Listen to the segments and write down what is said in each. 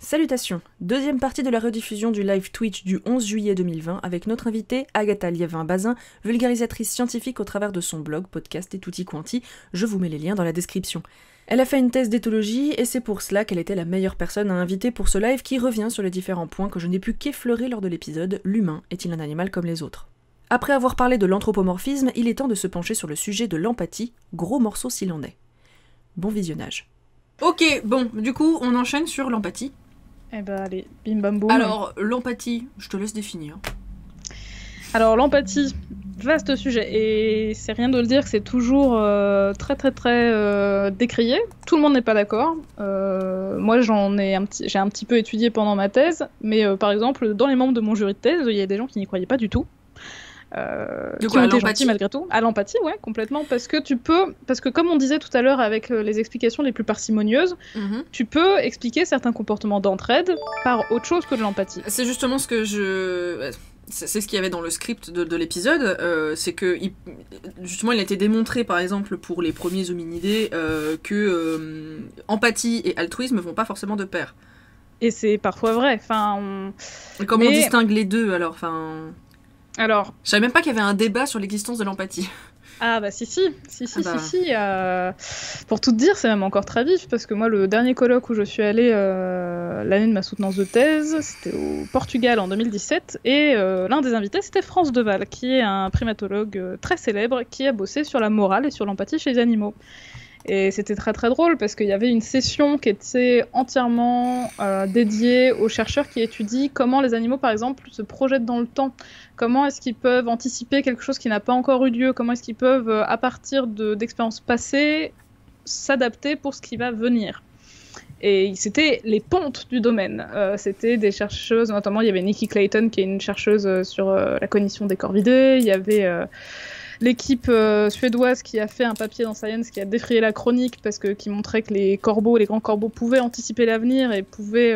Salutations, deuxième partie de la rediffusion du live Twitch du 11 juillet 2020 avec notre invitée Agatha Liévin-Bazin, vulgarisatrice scientifique au travers de son blog, podcast et tutti quanti, je vous mets les liens dans la description. Elle a fait une thèse d'éthologie et c'est pour cela qu'elle était la meilleure personne à inviter pour ce live qui revient sur les différents points que je n'ai pu qu'effleurer lors de l'épisode « L'humain est-il un animal comme les autres ?» Après avoir parlé de l'anthropomorphisme, il est temps de se pencher sur le sujet de l'empathie, gros morceau s'il en est. Bon visionnage. Ok, bon, du coup, on enchaîne sur l'empathie. Eh ben allez, bim bam boum. Alors, l'empathie, je te laisse définir. Alors l'empathie, vaste sujet, et c'est rien de le dire que c'est toujours très décrié. Tout le monde n'est pas d'accord. Moi j'ai un petit peu étudié pendant ma thèse, mais par exemple dans les membres de mon jury de thèse, il y a des gens qui n'y croyaient pas du tout. De quoi, à l'empathie malgré tout. À l'empathie, ouais, complètement, parce que comme on disait tout à l'heure avec les explications les plus parcimonieuses, tu peux expliquer certains comportements d'entraide par autre chose que de l'empathie. C'est justement ce que c'est ce qu'il y avait dans le script de l'épisode, c'est que justement il a été démontré par exemple pour les premiers hominidés que empathie et altruisme vont pas forcément de pair. Et c'est parfois vrai. Comment on distingue les deux alors Alors, je savais même pas qu'il y avait un débat sur l'existence de l'empathie. Ah bah si. Pour tout te dire, c'est même encore très vif, parce que moi, le dernier colloque où je suis allée l'année de ma soutenance de thèse, c'était au Portugal en 2017, et l'un des invités, c'était France Deval, qui est un primatologue très célèbre, qui a bossé sur la morale et sur l'empathie chez les animaux. Et c'était très très drôle parce qu'il y avait une session qui était entièrement dédiée aux chercheurs qui étudient comment les animaux, par exemple, se projettent dans le temps. Comment est-ce qu'ils peuvent anticiper quelque chose qui n'a pas encore eu lieu? Comment est-ce qu'ils peuvent, à partir d'expériences passées, s'adapter pour ce qui va venir? Et c'était les pontes du domaine. C'était des chercheuses, notamment il y avait Nikki Clayton qui est une chercheuse sur la cognition des corvidés. Il y avait l'équipe suédoise qui a fait un papier dans Science qui a défrayé la chronique qui montrait que les grands corbeaux pouvaient anticiper l'avenir et pouvaient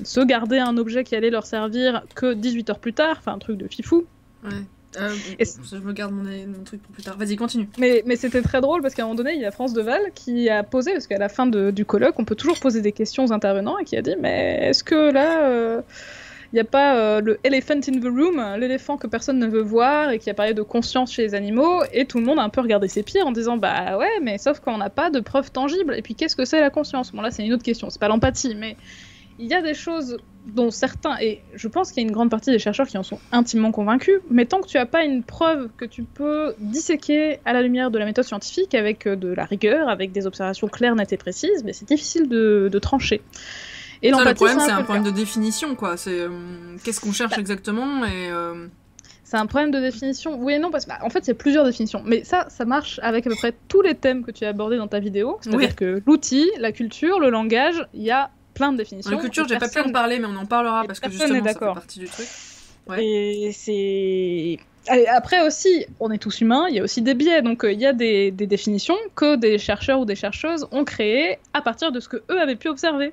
se garder un objet qui allait leur servir que 18 heures plus tard, enfin un truc de fifou. Ouais. Je me garde mon truc pour plus tard. Vas-y, continue. Mais c'était très drôle parce qu'à un moment donné, il y a France Deval qui a posé, parce qu'à la fin du colloque, on peut toujours poser des questions aux intervenants, et qui a dit « Mais est-ce que là... il n'y a pas le elephant in the room, l'éléphant que personne ne veut voir et qui a parlé de conscience chez les animaux, et tout le monde a un peu regardé ses pieds en disant bah ouais, mais sauf qu'on n'a pas de preuves tangibles. Et puis qu'est-ce que c'est la conscience? Bon là c'est une autre question, c'est pas l'empathie, mais il y a des choses dont certains, et je pense qu'il y a une grande partie des chercheurs qui en sont intimement convaincus, mais tant que tu n'as pas une preuve que tu peux disséquer à la lumière de la méthode scientifique avec de la rigueur, avec des observations claires, nettes et précises, mais c'est difficile de trancher. Et ça, le problème, c'est un problème de définition, quoi. C'est qu'est-ce qu'on cherche exactement et c'est un problème de définition. Oui et non, parce que en fait, il y a plusieurs définitions. Mais ça marche avec à peu près tous les thèmes que tu as abordés dans ta vidéo. C'est-à-dire que l'outil, la culture, le langage, il y a plein de définitions. La culture, j'ai pas pu en parler, mais on en parlera parce que justement, ça fait partie du truc. Ouais. Et c'est... Allez, après aussi, on est tous humains, il y a aussi des biais, donc il y a des définitions que des chercheurs ou des chercheuses ont créées à partir de ce qu'eux avaient pu observer.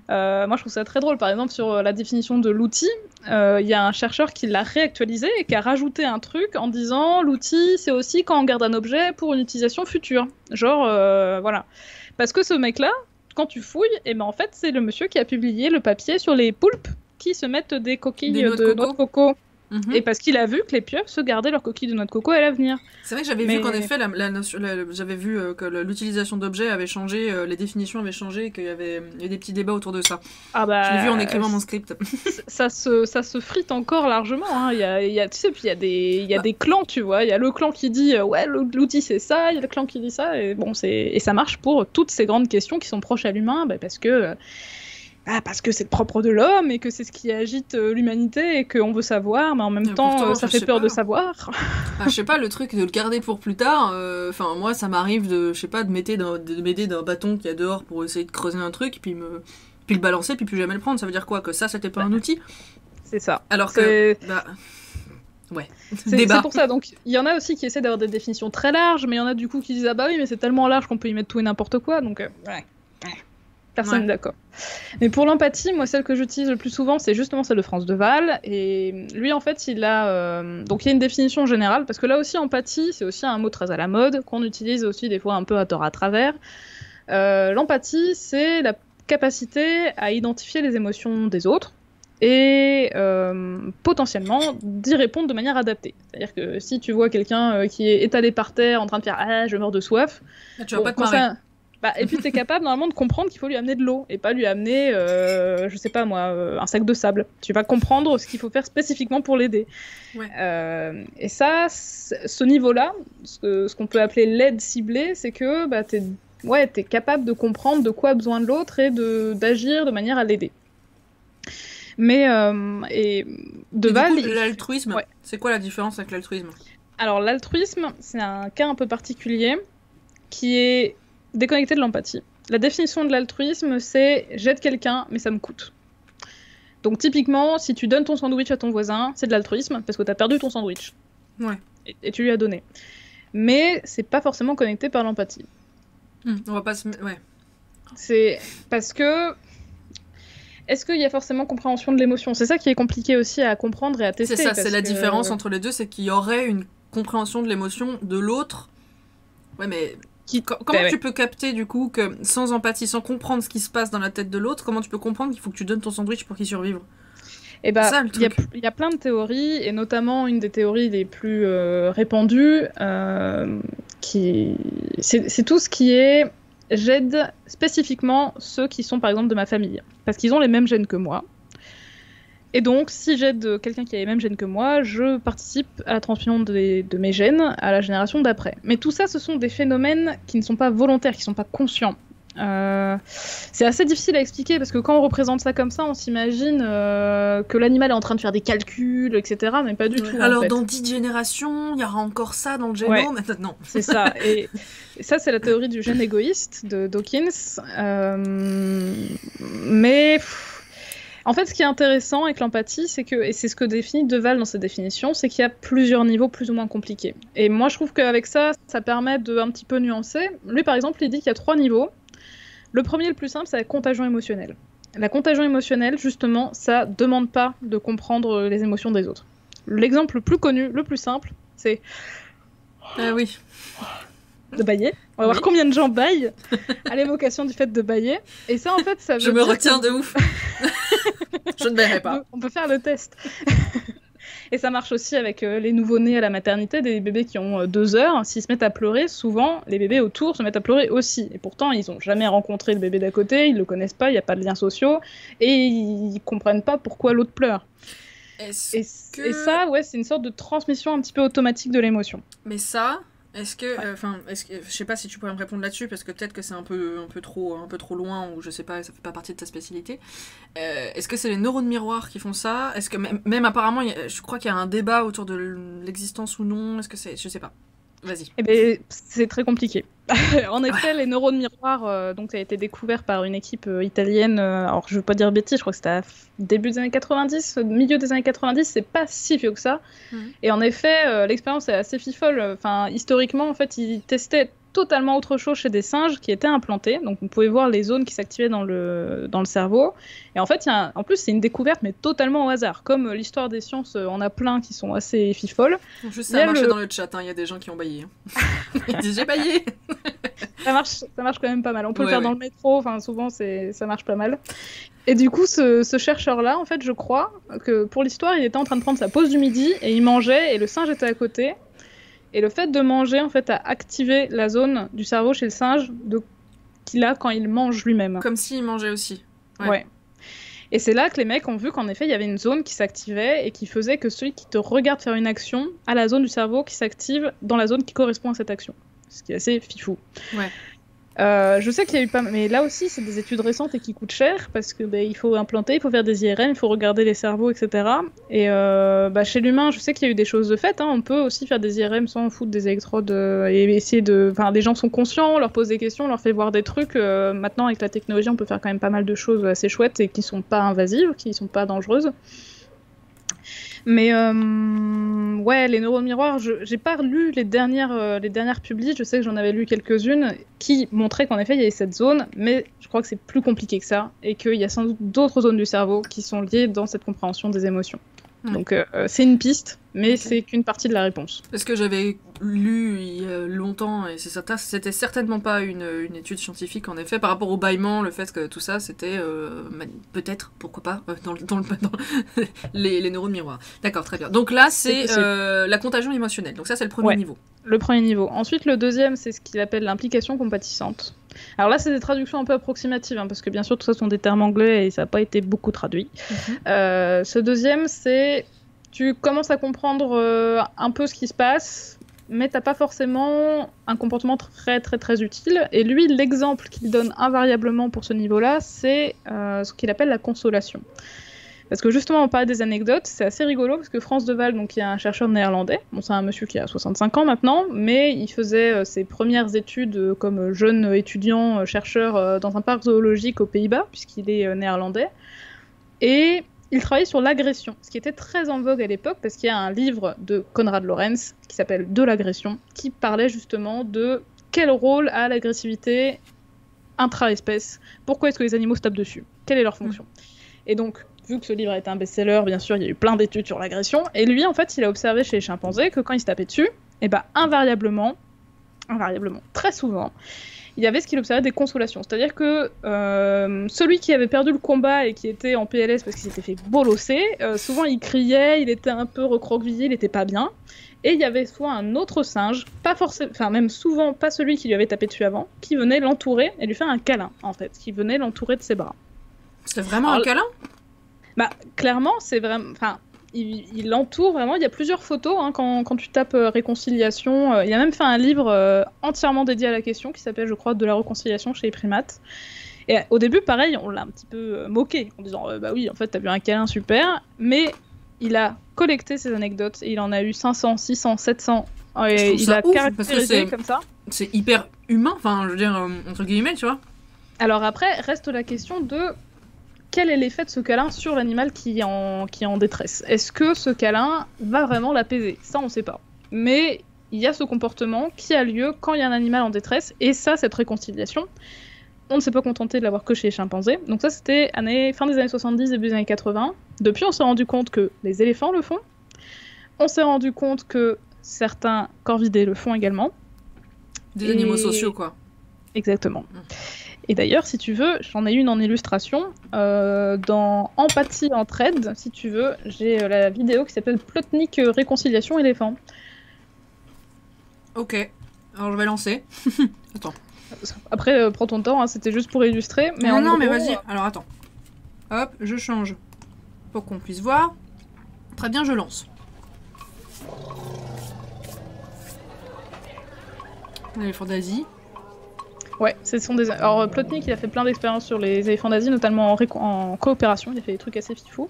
Moi je trouve ça très drôle, par exemple sur la définition de l'outil, il y a un chercheur qui l'a réactualisé et qui a rajouté un truc en disant l'outil c'est aussi quand on garde un objet pour une utilisation future. Genre, voilà. Parce que ce mec-là, quand tu fouilles, en fait c'est le monsieur qui a publié le papier sur les poulpes qui se mettent des coquilles de noix de coco. Et parce qu'il a vu que les pieuvres se gardaient leurs coquilles de noix de coco à l'avenir. C'est vrai que j'avais vu qu'en effet, j'avais vu que l'utilisation d'objets avait changé, les définitions avaient changé, qu'il y avait des petits débats autour de ça. Ah bah, je l'ai vu en écrivant mon script. ça se frite encore largement. Hein. Tu sais, puis il y a des clans, tu vois. Il y a le clan qui dit ouais, l'outil c'est ça, il y a le clan qui dit ça. Et, bon, et ça marche pour toutes ces grandes questions qui sont proches à l'humain, parce que c'est le propre de l'homme et que c'est ce qui agite l'humanité et qu'on veut savoir, mais en même temps, pourtant, ça fait peur de savoir. Je sais pas, le truc de le garder pour plus tard, moi ça m'arrive de m'aider d'un bâton qu'il y a dehors pour essayer de creuser un truc, puis le balancer, puis plus jamais le prendre. Ça veut dire quoi? Que ça, c'était pas un outil? C'est ça. Alors que... ouais. C'est pour ça, donc il y en a aussi qui essaient d'avoir des définitions très larges, mais il y en a du coup qui disent ah bah oui, mais c'est tellement large qu'on peut y mettre tout et n'importe quoi, donc personne n'est d'accord. Mais pour l'empathie, moi, celle que j'utilise le plus souvent, c'est justement celle de France Deval. Et lui, en fait, il a... Donc, il y a une définition générale, parce que là aussi, empathie, c'est aussi un mot très à la mode, qu'on utilise aussi des fois un peu à tort à travers. L'empathie, c'est la capacité à identifier les émotions des autres et potentiellement d'y répondre de manière adaptée. C'est-à-dire que si tu vois quelqu'un qui est étalé par terre en train de faire « Ah, je meurs de soif », tu vas pas te marrer. et puis tu es capable normalement de comprendre qu'il faut lui amener de l'eau et pas lui amener, je sais pas moi, un sac de sable. Tu vas comprendre ce qu'il faut faire spécifiquement pour l'aider. Ouais. Et ça, ce niveau-là, ce qu'on peut appeler l'aide ciblée, c'est que t'es capable de comprendre de quoi a besoin de l'autre et d'agir de manière à l'aider. Mais Deval, l'altruisme, c'est quoi la différence avec l'altruisme ? Alors l'altruisme, c'est un cas un peu particulier qui est déconnecté de l'empathie. La définition de l'altruisme, c'est j'aide quelqu'un, mais ça me coûte. Donc typiquement, si tu donnes ton sandwich à ton voisin, c'est de l'altruisme parce que tu as perdu ton sandwich. Ouais. Et tu lui as donné. Mais c'est pas forcément connecté par l'empathie. On va pas se... Ouais. C'est parce que... Est-ce qu'il y a forcément compréhension de l'émotion ? C'est ça qui est compliqué aussi à comprendre et à tester. C'est ça, c'est la différence entre les deux, c'est qu'il y aurait une compréhension de l'émotion de l'autre. Ouais, mais... Comment tu peux capter, du coup, que sans empathie, sans comprendre ce qui se passe dans la tête de l'autre, comment tu peux comprendre qu'il faut que tu donnes ton sandwich pour qu'il survive ? Il y a plein de théories, et notamment une des théories les plus répandues, c'est tout ce qui est j'aide spécifiquement ceux qui sont par exemple de ma famille, parce qu'ils ont les mêmes gènes que moi. Et donc, si j'aide quelqu'un qui a les mêmes gènes que moi, je participe à la transmission de mes gènes à la génération d'après. Mais tout ça, ce sont des phénomènes qui ne sont pas volontaires, qui ne sont pas conscients. C'est assez difficile à expliquer parce que quand on représente ça comme ça, on s'imagine que l'animal est en train de faire des calculs, etc. Mais pas du tout. Alors, en fait. Dans 10 générations, il y aura encore ça dans le génome. Non. C'est ça. Et ça, c'est la théorie du gène égoïste de Dawkins. Mais... En fait, ce qui est intéressant avec l'empathie, c'est que, et c'est ce que définit Deval dans sa définition, c'est qu'il y a plusieurs niveaux plus ou moins compliqués. Et moi, je trouve qu'avec ça, ça permet de un petit peu nuancer. Lui, par exemple, il dit qu'il y a 3 niveaux. Le premier, le plus simple, c'est la contagion émotionnelle. La contagion émotionnelle, justement, ça demande pas de comprendre les émotions des autres. L'exemple le plus connu, le plus simple, c'est... Ah oui. De bailler. On va voir combien de gens baillent à l'évocation du fait de bailler. Et ça, en fait, ça veut dire... Je me retiens de ouf. Je ne baillerai pas. On peut faire le test. Et ça marche aussi avec les nouveau-nés à la maternité, des bébés qui ont 2 heures. S'ils se mettent à pleurer, souvent, les bébés autour se mettent à pleurer aussi. Et pourtant, ils n'ont jamais rencontré le bébé d'à côté, ils ne le connaissent pas, il n'y a pas de liens sociaux, et ils ne comprennent pas pourquoi l'autre pleure. Et ça, ouais, c'est une sorte de transmission un petit peu automatique de l'émotion. Mais ça... Est-ce que, je sais pas si tu pourrais me répondre là-dessus, parce que peut-être que c'est un peu trop loin, ou je sais pas, ça fait pas partie de ta spécialité. Est-ce que c'est les neurones miroirs qui font ça ? Est-ce que même apparemment, je crois qu'il y a un débat autour de l'existence ou non. Est-ce que c'est, je sais pas. Vas-y. Eh ben, c'est très compliqué. En effet, les neurones miroirs, donc ça a été découvert par une équipe italienne. Alors, je veux pas dire bêtise, je crois que c'était à début des années 90, milieu des années 90. C'est pas si vieux que ça. Et en effet, l'expérience est assez fifole. Enfin, historiquement, en fait, ils testaient totalement autre chose chez des singes qui étaient implantés. Donc, vous pouvez voir les zones qui s'activaient dans le cerveau. Et en fait, en plus, c'est une découverte, mais totalement au hasard. Comme l'histoire des sciences, on a plein qui sont assez fifoles. Juste, ça a marché dans le chat. Il y a des gens qui ont baillé. Ils disent, j'ai baillé. Ça marche quand même pas mal. On peut le faire dans le métro. Enfin, souvent, ça marche pas mal. Et du coup, ce chercheur-là, en fait, je crois que pour l'histoire, il était en train de prendre sa pause du midi et il mangeait et le singe était à côté. Et le fait de manger, en fait, a activé la zone du cerveau chez le singe qu'il a quand il mange lui-même. Comme s'il mangeait aussi. Ouais. Et c'est là que les mecs ont vu qu'en effet, il y avait une zone qui s'activait et qui faisait que celui qui te regarde faire une action a la zone du cerveau qui s'active dans la zone qui correspond à cette action. Ce qui est assez fifou. Ouais. Je sais qu'il y a eu pas... Mais là aussi, c'est des études récentes et qui coûtent cher parce que il faut implanter, il faut faire des IRM, il faut regarder les cerveaux, etc. Et chez l'humain, je sais qu'il y a eu des choses de fait. On peut aussi faire des IRM sans foutre des électrodes et essayer de... Enfin, les gens sont conscients, on leur pose des questions, on leur fait voir des trucs. Maintenant, avec la technologie, on peut faire quand même pas mal de choses assez chouettes et qui sont pas invasives, qui sont pas dangereuses. Mais les neurones miroirs, j'ai pas lu les dernières publis, je sais que j'en avais lu quelques-unes qui montraient qu'en effet il y avait cette zone, mais je crois que c'est plus compliqué que ça et qu'il y a sans doute d'autres zones du cerveau qui sont liées dans cette compréhension des émotions. Donc c'est une piste, mais c'est qu'une partie de la réponse. Parce que j'avais lu il y a longtemps, et c'était certainement pas une étude scientifique, en effet, par rapport au bâillement, le fait que tout ça, c'était peut-être, pourquoi pas, dans les neurones miroirs. D'accord, très bien. Donc là, c'est la contagion émotionnelle. Donc ça, c'est le premier niveau. Le premier niveau. Ensuite, le deuxième, c'est ce qu'il appelle l'implication compatissante. Alors là, c'est des traductions un peu approximatives, parce que bien sûr, tout ça sont des termes anglais et ça n'a pas été beaucoup traduit. Ce deuxième, c'est tu commences à comprendre un peu ce qui se passe, mais t'as pas forcément un comportement très très très utile. Et lui, l'exemple qu'il donne invariablement pour ce niveau-là, c'est ce qu'il appelle la consolation. Parce que justement, on parlait des anecdotes, c'est assez rigolo, parce que Frans de Waal, donc, qui est un chercheur néerlandais, bon, c'est un monsieur qui a 65 ans maintenant, mais il faisait ses premières études comme jeune étudiant chercheur dans un parc zoologique aux Pays-Bas, puisqu'il est néerlandais, et il travaillait sur l'agression, ce qui était très en vogue à l'époque, parce qu'il y a un livre de Konrad Lorenz, qui s'appelle « De l'agression », qui parlait justement de quel rôle a l'agressivité intra-espèce, pourquoi est-ce que les animaux se tapent dessus, quelle est leur fonction. Et donc, vu que ce livre a été un best-seller, bien sûr, il y a eu plein d'études sur l'agression, et lui, en fait, il a observé chez les chimpanzés que quand ils se tapaient dessus, et bah, invariablement, très souvent, il y avait ce qu'il observait des consolations. C'est-à-dire que celui qui avait perdu le combat et qui était en PLS parce qu'il s'était fait bolosser, souvent il criait, il était un peu recroquevillé, il était pas bien, et il y avait soit un autre singe, pas forcément, enfin même souvent pas celui qui lui avait tapé dessus avant, qui venait l'entourer et lui faire un câlin, en fait, qui venait l'entourer de ses bras. C'était vraiment un câlin ? Bah, clairement, c'est vraiment... Enfin, il l'entoure vraiment. Il y a plusieurs photos, hein, quand tu tapes réconciliation. Il a même fait un livre entièrement dédié à la question, qui s'appelle, je crois, De la réconciliation chez les primates. Et au début, pareil, on l'a un petit peu moqué, en disant, bah oui, en fait, t'as vu un câlin, super. Mais il a collecté ces anecdotes, et il en a eu 500, 600, 700. Et il a caractérisé comme ça. C'est hyper humain, enfin, je veux dire, entre guillemets, tu vois. Alors après, reste la question de... Quel est l'effet de ce câlin sur l'animal qui est en détresse ? Est-ce que ce câlin va vraiment l'apaiser ? Ça, on ne sait pas. Mais il y a ce comportement qui a lieu quand il y a un animal en détresse, et ça, cette réconciliation, on ne s'est pas contenté de l'avoir que chez les chimpanzés. Donc ça, c'était fin des années 70, début des années 80. Depuis, on s'est rendu compte que les éléphants le font. On s'est rendu compte que certains corvidés le font également. Des animaux sociaux, quoi. Exactement. Et d'ailleurs, si tu veux, j'en ai une en illustration. Dans Empathie Entraide, si tu veux, j'ai la vidéo qui s'appelle Plotnik Réconciliation éléphant. Ok, alors je vais lancer. Attends. Après, prends ton temps, hein, c'était juste pour illustrer. Mais non, mais vas-y, alors attends. Hop, je change pour qu'on puisse voir. Très bien, je lance. L'éléphant d'Asie. Ouais, ce sont des... Alors Plotnik, il a fait plein d'expériences sur les éléphants d'Asie, notamment en coopération, il a fait des trucs assez fifous.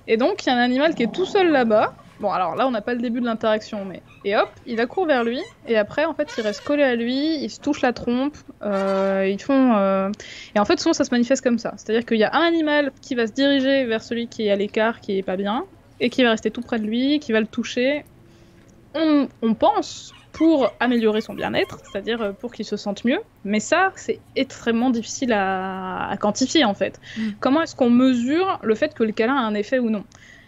Et donc, il y a un animal qui est tout seul là-bas. Bon, alors là, on n'a pas le début de l'interaction, mais... Et hop, il accourt vers lui, et après, en fait, il reste collé à lui, il se touche la trompe, ils font... Et en fait, souvent, ça se manifeste comme ça. C'est-à-dire qu'il y a un animal qui va se diriger vers celui qui est à l'écart, qui est pas bien, et qui va rester tout près de lui, qui va le toucher. On pense... pour améliorer son bien-être, c'est-à-dire pour qu'il se sente mieux. Mais ça, c'est extrêmement difficile à quantifier, en fait. Comment est-ce qu'on mesure le fait que le câlin a un effet ou non ?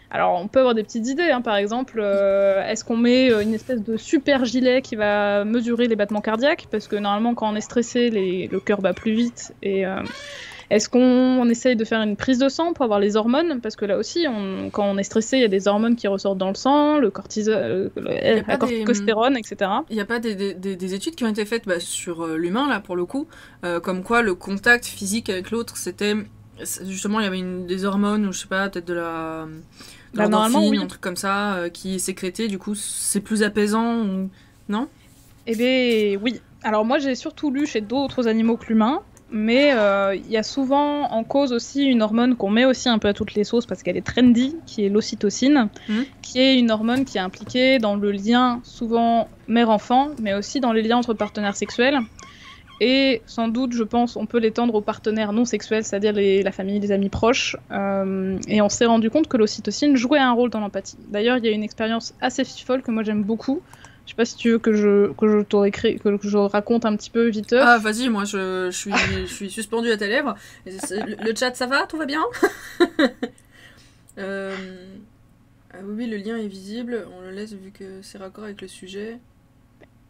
Alors, on peut avoir des petites idées, hein. Par exemple, est-ce qu'on met une espèce de super gilet qui va mesurer les battements cardiaques ? Parce que normalement, quand on est stressé, le cœur bat plus vite, et... Est-ce qu'on essaye de faire une prise de sang pour avoir les hormones ? Parce que là aussi, quand on est stressé, il y a des hormones qui ressortent dans le sang, le cortisol, la corticostérone, etc. Il n'y a pas des études qui ont été faites sur l'humain, là, pour le coup, comme quoi le contact physique avec l'autre, c'était... Justement, il y avait des hormones, ou je sais pas, peut-être de la... normalement, oui. Un truc comme ça, qui est sécrété, du coup, c'est plus apaisant, ou... Non ? Eh bien, oui. Alors moi, j'ai surtout lu chez d'autres animaux que l'humain, mais il y a souvent en cause aussi une hormone qu'on met aussi un peu à toutes les sauces parce qu'elle est trendy, qui est l'ocytocine, qui est une hormone qui est impliquée dans le lien souvent mère-enfant, mais aussi dans les liens entre partenaires sexuels. Et sans doute, je pense, on peut l'étendre aux partenaires non sexuels, c'est-à-dire la famille, les amis proches. Et on s'est rendu compte que l'ocytocine jouait un rôle dans l'empathie. D'ailleurs, il y a une expérience assez folle que moi j'aime beaucoup. Je sais pas si tu veux que je raconte un petit peu vite. Ah, vas-y, moi je suis suspendue à tes lèvres. Le chat, ça va ? Tout va bien ? Oui, le lien est visible, on le laisse vu que c'est raccord avec le sujet.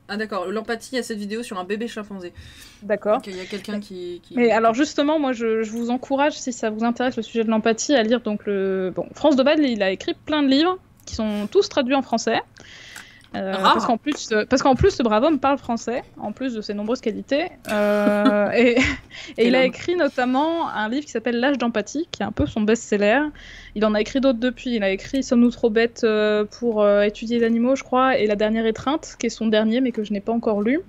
Ah d'accord, l'empathie, il y a cette vidéo sur un bébé chimpanzé. D'accord. Donc il y a quelqu'un qui... Mais alors justement, moi je vous encourage, si ça vous intéresse le sujet de l'empathie, à lire donc France de Bâle, il a écrit plein de livres qui sont tous traduits en français. Parce qu'en plus, ce brave homme parle français, en plus de ses nombreuses qualités. Et il a écrit notamment un livre qui s'appelle L'âge d'empathie, qui est un peu son best-seller. Il en a écrit d'autres depuis. Il a écrit Sommes-nous trop bêtes pour étudier les animaux, je crois, et La dernière étreinte, qui est son dernier, mais que je n'ai pas encore lu.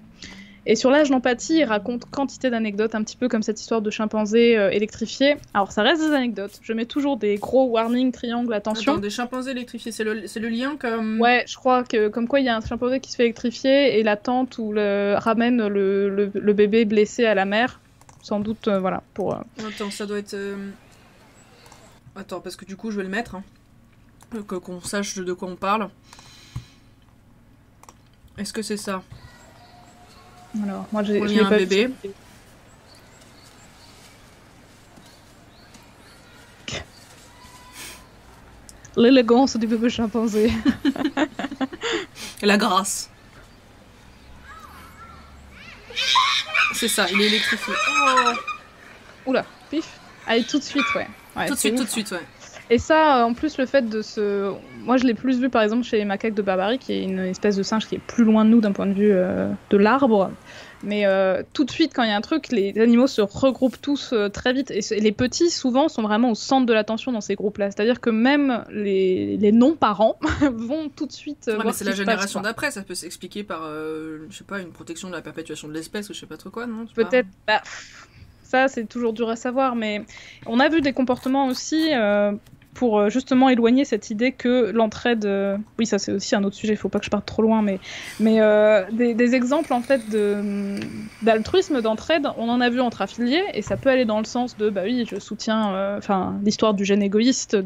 Et sur l'âge d'empathie, il raconte quantité d'anecdotes, un petit peu comme cette histoire de chimpanzés électrifiés. Alors ça reste des anecdotes, je mets toujours des gros warnings, triangles, attention. Attends, des chimpanzés électrifiés, c'est le lien comme... Ouais, je crois que comme quoi il y a un chimpanzé qui se fait électrifier et la tante ramène le bébé blessé à la mer, sans doute, voilà, pour... Attends, ça doit être... Attends, parce que du coup je vais le mettre, hein, qu'on sache de quoi on parle. Est-ce que c'est ça? Alors, moi j'ai un bébé. L'élégance du bébé chimpanzé. La grâce. C'est ça, il est électrifié. Oh. Oula, pif. Allez, tout de suite, ouais. Tout de suite, ouais. Et ça, en plus, le fait de se... Moi, je l'ai plus vu, par exemple, chez les macaques de Barbarie, qui est une espèce de singe qui est plus loin de nous d'un point de vue de l'arbre. Mais tout de suite, quand il y a un truc, les animaux se regroupent tous très vite. Et les petits, souvent, sont vraiment au centre de l'attention dans ces groupes-là. C'est-à-dire que même les non-parents vont tout de suite voir mais c'est la génération passe, d'après. Ça peut s'expliquer par, je sais pas, une protection de la perpétuation de l'espèce ou je sais pas trop quoi, non? Peut-être... Bah, ça, c'est toujours dur à savoir. Mais on a vu des comportements aussi... pour justement éloigner cette idée que l'entraide... Oui, ça c'est aussi un autre sujet, il faut pas que je parte trop loin, mais des exemples en fait d'altruisme, d'entraide, on en a vu entre affiliés, et ça peut aller dans le sens de, bah oui, je soutiens l'histoire du gène égoïste,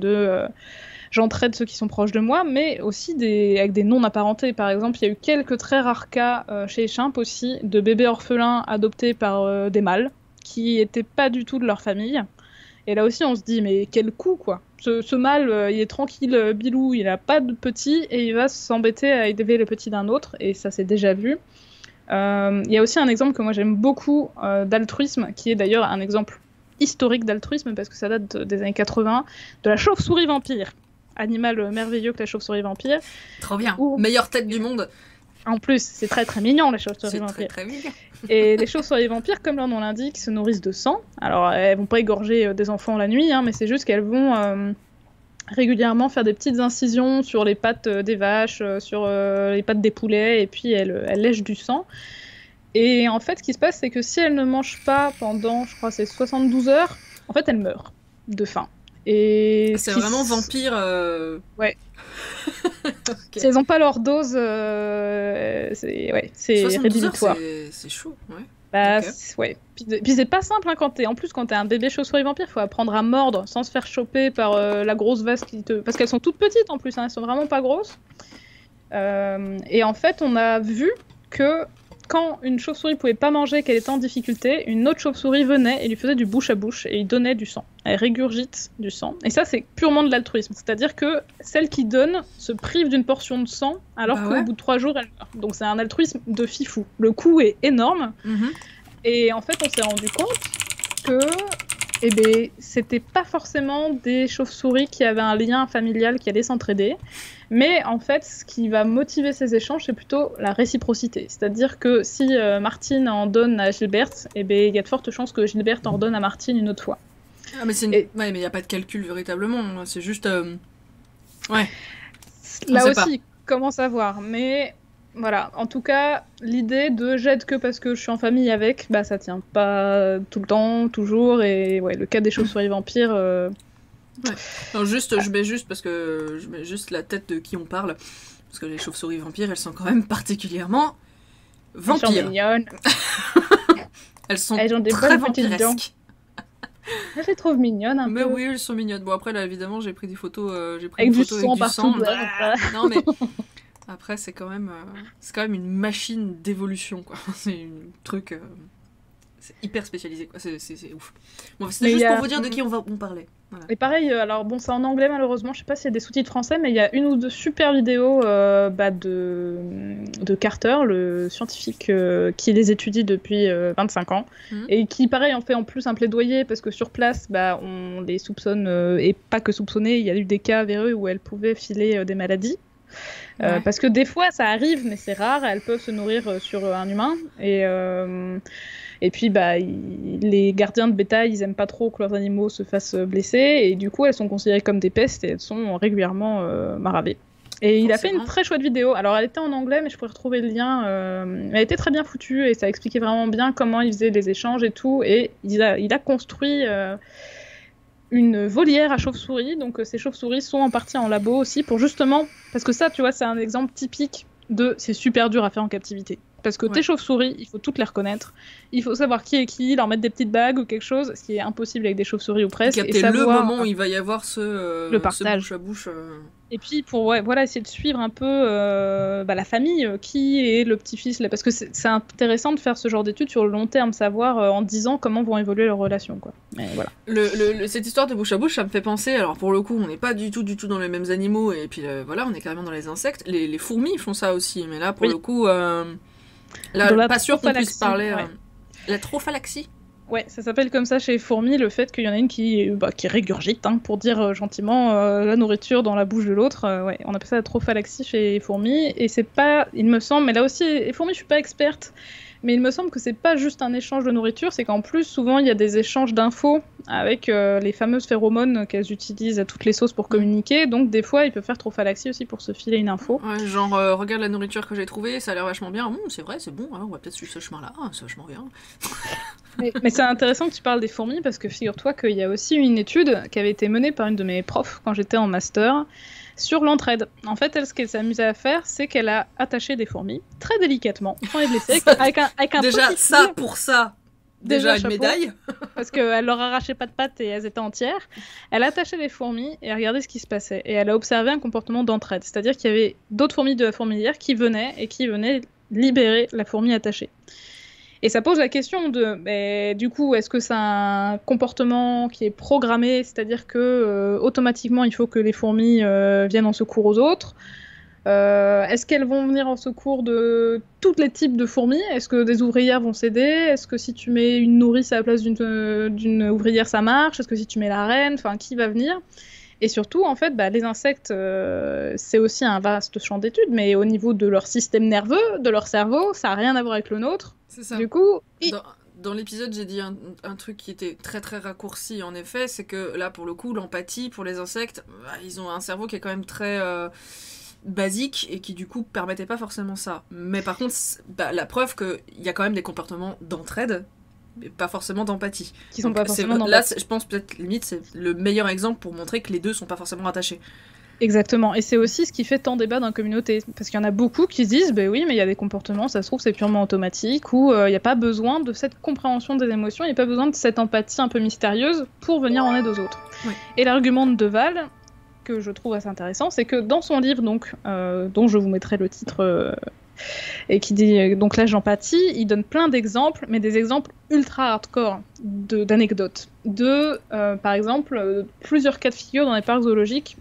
j'entraide ceux qui sont proches de moi, mais aussi avec des non-apparentés. Par exemple, il y a eu quelques très rares cas chez les chimps aussi, de bébés orphelins adoptés par des mâles, qui étaient pas du tout de leur famille. Et là aussi, on se dit, mais quel coup, quoi. Ce mâle, il est tranquille, bilou, il a pas de petit, et il va s'embêter à élever le petit d'un autre, et ça s'est déjà vu. Il y a aussi un exemple que moi j'aime beaucoup d'altruisme, qui est d'ailleurs un exemple historique d'altruisme, parce que ça date des années 80, de la chauve-souris vampire. Animal merveilleux que la chauve-souris vampire. Trop bien, meilleure tête du monde. En plus, c'est très très mignon, les chauves-souris vampires. C'est très mignon. Et les chauves-souris vampires, comme leur nom l'indique, se nourrissent de sang. Alors, elles vont pas égorger des enfants la nuit, hein, mais c'est juste qu'elles vont régulièrement faire des petites incisions sur les pattes des vaches, sur les pattes des poulets, et puis elles lèchent du sang. Et en fait, ce qui se passe, c'est que si elles ne mangent pas pendant, je crois, c'est 72 heures, en fait, elles meurent de faim. Et c'est vraiment vampire. Ouais. Okay. Si elles n'ont pas leur dose, c'est rédhibitoire. C'est chaud, ouais. Bah, ouais. Puis c'est pas simple, hein, quand t'es un bébé chauve-souris vampire, faut apprendre à mordre sans se faire choper par la grosse vache parce qu'elles sont toutes petites en plus, hein, elles sont vraiment pas grosses. Et en fait, on a vu que quand une chauve-souris pouvait pas manger, qu'elle était en difficulté, une autre chauve-souris venait et lui faisait du bouche à bouche et lui donnait du sang. Elle régurgite du sang. Et ça, c'est purement de l'altruisme. C'est-à-dire que celle qui donne se prive d'une portion de sang alors qu'au bout de 3 jours, elle meurt. Donc c'est un altruisme de fifou. Le coût est énorme. Mm-hmm. Et en fait, on s'est rendu compte que c'était pas forcément des chauves-souris qui avaient un lien familial qui allait s'entraider. Mais en fait, ce qui va motiver ces échanges, c'est plutôt la réciprocité. C'est-à-dire que si Martine en donne à Gilberte, il y a de fortes chances que Gilberte en redonne à Martine une autre fois. Ah, mais mais il n'y a pas de calcul véritablement. C'est juste... Ouais. Là aussi, comment savoir. Mais voilà, en tout cas, l'idée de j'aide que parce que je suis en famille avec, bah ça tient pas tout le temps, toujours. Et ouais, le cas des chauves-souris vampires... Ouais. Non, je mets juste parce que je mets juste la tête de qui on parle, parce que les chauves-souris vampires, elles sont quand même particulièrement vampires. Elles sont mignonnes. Elles sont ont des très bonnes petites dents. Je les trouve mignonnes un mais peu. Oui, elles sont mignonnes. Bon après là évidemment j'ai pris des photos, avec du sang partout. Non mais après c'est quand même une machine d'évolution quoi. C'est un truc. C'est hyper spécialisé, quoi. C'est ouf. Bon, c'était juste pour vous dire de qui on parlait. Voilà. Et pareil, alors bon, c'est en anglais malheureusement, je sais pas s'il y a des sous-titres français, mais il y a une ou deux super vidéos de Carter, le scientifique qui les étudie depuis 25 ans, et qui, pareil, en fait en plus un plaidoyer, parce que sur place, on les soupçonne, et pas que soupçonner, il y a eu des cas avérés où elles pouvaient filer des maladies. Parce que des fois ça arrive, mais c'est rare, elles peuvent se nourrir sur un humain, et puis les gardiens de bétail, ils aiment pas trop que leurs animaux se fassent blesser, et du coup elles sont considérées comme des pestes et elles sont régulièrement maravées. Et il a fait une très chouette vidéo, alors elle était en anglais mais je pourrais retrouver le lien, elle était très bien foutue et ça expliquait vraiment bien comment il faisait les échanges et tout, et il a construit une volière à chauves-souris, donc ces chauves-souris sont en partie en labo aussi pour justement, parce que ça tu vois c'est un exemple typique c'est super dur à faire en captivité. Parce que tes chauves-souris, il faut toutes les reconnaître. Il faut savoir qui est qui, leur mettre des petites bagues ou quelque chose, ce qui est impossible avec des chauves-souris ou presque. Capter le moment où il va y avoir le partage. Ce bouche à bouche. Et puis pour essayer de suivre un peu la famille, qui est le petit-fils. Parce que c'est intéressant de faire ce genre d'études sur le long terme, savoir en 10 ans comment vont évoluer leurs relations. Quoi. Mais voilà. Cette histoire de bouche à bouche, ça me fait penser, alors pour le coup, on n'est pas du tout dans les mêmes animaux, et puis voilà, on est carrément dans les insectes. Les fourmis font ça aussi, mais là, pour le coup... Là, pas sûr qu'on puisse parler. La trophalaxie. Ouais, ça s'appelle comme ça chez les fourmis, le fait qu'il y en a une qui régurgite, pour dire gentiment, la nourriture dans la bouche de l'autre. On appelle ça la trophalaxie chez les fourmis. Et c'est pas, il me semble, mais là aussi, les fourmis, je suis pas experte, mais il me semble que c'est pas juste un échange de nourriture, c'est qu'en plus, souvent, il y a des échanges d'infos avec les fameuses phéromones qu'elles utilisent à toutes les sauces pour communiquer. Donc, des fois, il peut faire trophalaxie aussi pour se filer une info. Ouais, genre, regarde la nourriture que j'ai trouvée, ça a l'air vachement bien. C'est vrai, c'est bon, on va peut-être suivre ce chemin-là, c'est vachement bien. Mais c'est intéressant que tu parles des fourmis, parce que figure-toi qu'il y a aussi une étude qui avait été menée par une de mes profs quand j'étais en master, sur l'entraide. En fait, elle, ce qu'elle s'amusait à faire, c'est qu'elle a attaché des fourmis, très délicatement, sans les blesser, avec un déjà, petit ça, fil. Pour ça, déjà une médaille. Parce qu'elle leur arrachait pas de pattes et elles étaient entières. Elle attachait les fourmis et elle regardait ce qui se passait. Et elle a observé un comportement d'entraide. C'est-à-dire qu'il y avait d'autres fourmis de la fourmilière qui venaient libérer la fourmi attachée. Et ça pose la question du coup, est-ce que c'est un comportement qui est programmé, c'est-à-dire que automatiquement il faut que les fourmis viennent en secours aux autres, est-ce qu'elles vont venir en secours de tous les types de fourmis? Est-ce que des ouvrières vont s'aider? Est-ce que si tu mets une nourrice à la place d'une ouvrière ça marche? Est-ce que si tu mets la reine, qui va venir? Et surtout, en fait, les insectes, c'est aussi un vaste champ d'études, mais au niveau de leur système nerveux, de leur cerveau, ça n'a rien à voir avec le nôtre. C'est ça. Du coup... Dans l'épisode, j'ai dit un truc qui était très très raccourci, en effet, c'est que là, pour le coup, l'empathie, pour les insectes, ils ont un cerveau qui est quand même très... basique et qui du coup permettait pas forcément ça. Mais par contre, la preuve qu'il y a quand même des comportements d'entraide, mais pas forcément d'empathie. Qui sont pas forcément d'empathie. Là, je pense peut-être limite c'est le meilleur exemple pour montrer que les deux sont pas forcément attachés. Exactement, et c'est aussi ce qui fait tant débat dans la communauté, parce qu'il y en a beaucoup qui se disent oui, mais il y a des comportements, ça se trouve c'est purement automatique, ou il n'y a pas besoin de cette compréhension des émotions, il n'y a pas besoin de cette empathie un peu mystérieuse pour venir en aide aux autres. Oui. Et l'argument de Deval, que je trouve assez intéressant, c'est que dans son livre, donc, dont je vous mettrai le titre, et qui dit donc l'âge d'empathie, il donne plein d'exemples, mais des exemples ultra hardcore d'anecdotes. Par exemple, plusieurs cas de figure dans les parcs zoologiques,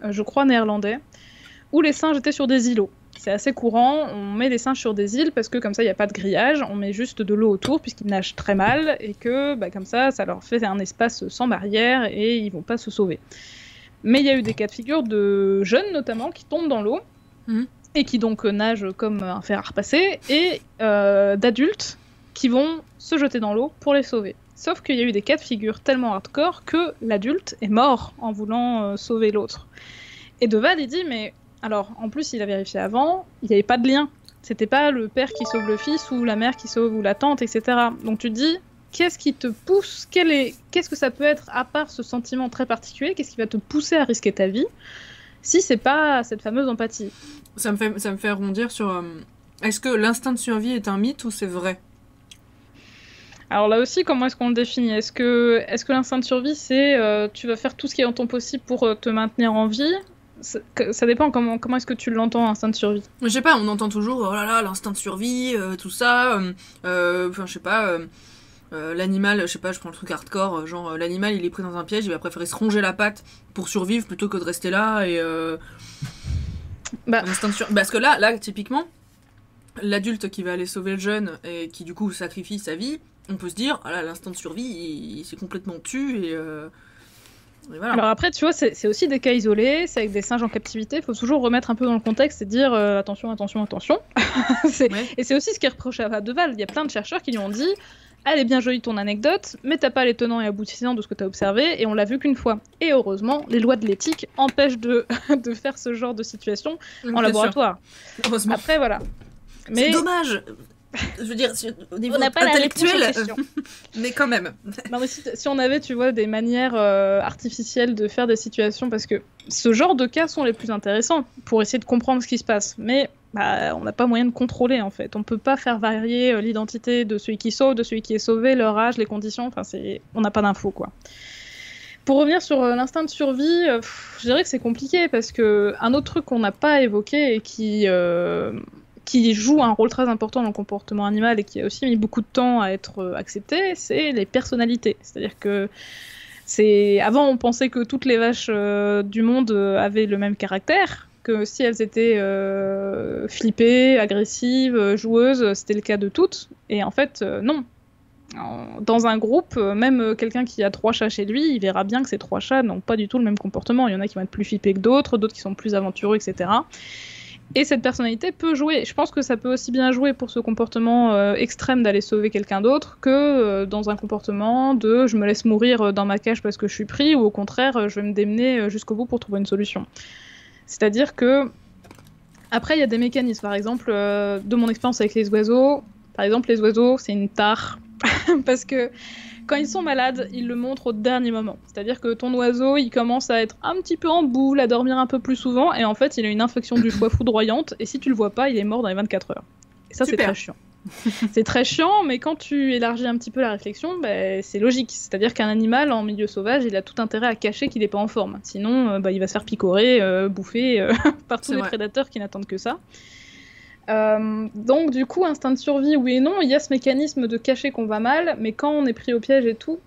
je crois néerlandais, où les singes étaient sur des îlots. C'est assez courant, on met des singes sur des îles parce que comme ça il n'y a pas de grillage, on met juste de l'eau autour puisqu'ils nagent très mal et que comme ça leur fait un espace sans barrière et ils vont pas se sauver. Mais il y a eu des cas de figure de jeunes notamment qui tombent dans l'eau et qui donc nagent comme un fer à repasser, et d'adultes qui vont se jeter dans l'eau pour les sauver. Sauf qu'il y a eu des cas de figure tellement hardcore que l'adulte est mort en voulant sauver l'autre. Et Deval, il dit, mais alors, en plus, il a vérifié avant, il n'y avait pas de lien. C'était pas le père qui sauve le fils, ou la mère qui sauve, ou la tante, etc. Donc tu te dis, qu'est-ce qui te pousse? Qu'est-ce que ça peut être, à part ce sentiment très particulier? Qu'est-ce qui va te pousser à risquer ta vie, si c'est pas cette fameuse empathie? Ça me fait rebondir sur... est-ce que l'instinct de survie est un mythe ou c'est vrai? Alors là aussi, comment est-ce qu'on le définit? Est-ce que l'instinct de survie, c'est tu vas faire tout ce qui est en ton possible pour te maintenir en vie? Ça dépend comment est-ce que tu l'entends, l'instinct de survie. Je sais pas, on entend toujours, oh là là, l'instinct de survie, tout ça, enfin je sais pas... l'animal, je sais pas, je prends le truc hardcore, genre l'animal il est pris dans un piège, il va préférer se ronger la patte pour survivre plutôt que de rester là et parce que là typiquement l'adulte qui va aller sauver le jeune et qui du coup sacrifie sa vie, on peut se dire ah là, l'instinct de survie il s'est complètement tué et voilà. Alors après, tu vois, c'est aussi des cas isolés, c'est avec des singes en captivité, il faut toujours remettre un peu dans le contexte et dire attention. Et c'est aussi ce qui est reproché à Deval. Il y a plein de chercheurs qui lui ont dit elle est bien jolie ton anecdote, mais t'as pas les tenants et aboutissants de ce que t'as observé, et on l'a vu qu'une fois. Et heureusement, les lois de l'éthique empêchent de faire ce genre de situation en laboratoire. Heureusement. Après, voilà. Mais... C'est dommage. Je veux dire, au niveau intellectuel, mais quand même. Non, mais si on avait, tu vois, des manières artificielles de faire des situations, parce que ce genre de cas sont les plus intéressants pour essayer de comprendre ce qui se passe. Mais on n'a pas moyen de contrôler, en fait. On peut pas faire varier l'identité de celui qui sauve, de celui qui est sauvé, leur âge, les conditions. Enfin, on n'a pas d'infos, quoi. Pour revenir sur l'instinct de survie, je dirais que c'est compliqué, parce que un autre truc qu'on n'a pas évoqué et qui joue un rôle très important dans le comportement animal et qui a aussi mis beaucoup de temps à être accepté, c'est les personnalités. C'est-à-dire que avant, on pensait que toutes les vaches du monde avaient le même caractère, que si elles étaient flippées, agressives, joueuses, c'était le cas de toutes. Et en fait, non. Dans un groupe, même quelqu'un qui a 3 chats chez lui, il verra bien que ces 3 chats n'ont pas du tout le même comportement. Il y en a qui vont être plus flippés que d'autres qui sont plus aventureux, etc. Et cette personnalité peut jouer. Je pense que ça peut aussi bien jouer pour ce comportement extrême d'aller sauver quelqu'un d'autre que dans un comportement de je me laisse mourir dans ma cage parce que je suis pris, ou au contraire, je vais me démener jusqu'au bout pour trouver une solution. C'est-à-dire que, après, il y a des mécanismes. Par exemple, de mon expérience avec les oiseaux, les oiseaux, c'est une tare. Parce que quand ils sont malades, ils le montrent au dernier moment. C'est-à-dire que ton oiseau, il commence à être un petit peu en boule, à dormir un peu plus souvent, et en fait, il a une infection du foie foudroyante, et si tu le vois pas, il est mort dans les 24 heures. Et ça, Super. C'est très chiant. C'est très chiant, mais quand tu élargis un petit peu la réflexion, c'est logique. C'est-à-dire qu'un animal en milieu sauvage, il a tout intérêt à cacher qu'il n'est pas en forme. Sinon, il va se faire picorer, bouffer par tous les prédateurs qui n'attendent que ça. Donc du coup, instinct de survie, oui et non, il y a ce mécanisme de cacher qu'on va mal, mais quand on est pris au piège et tout,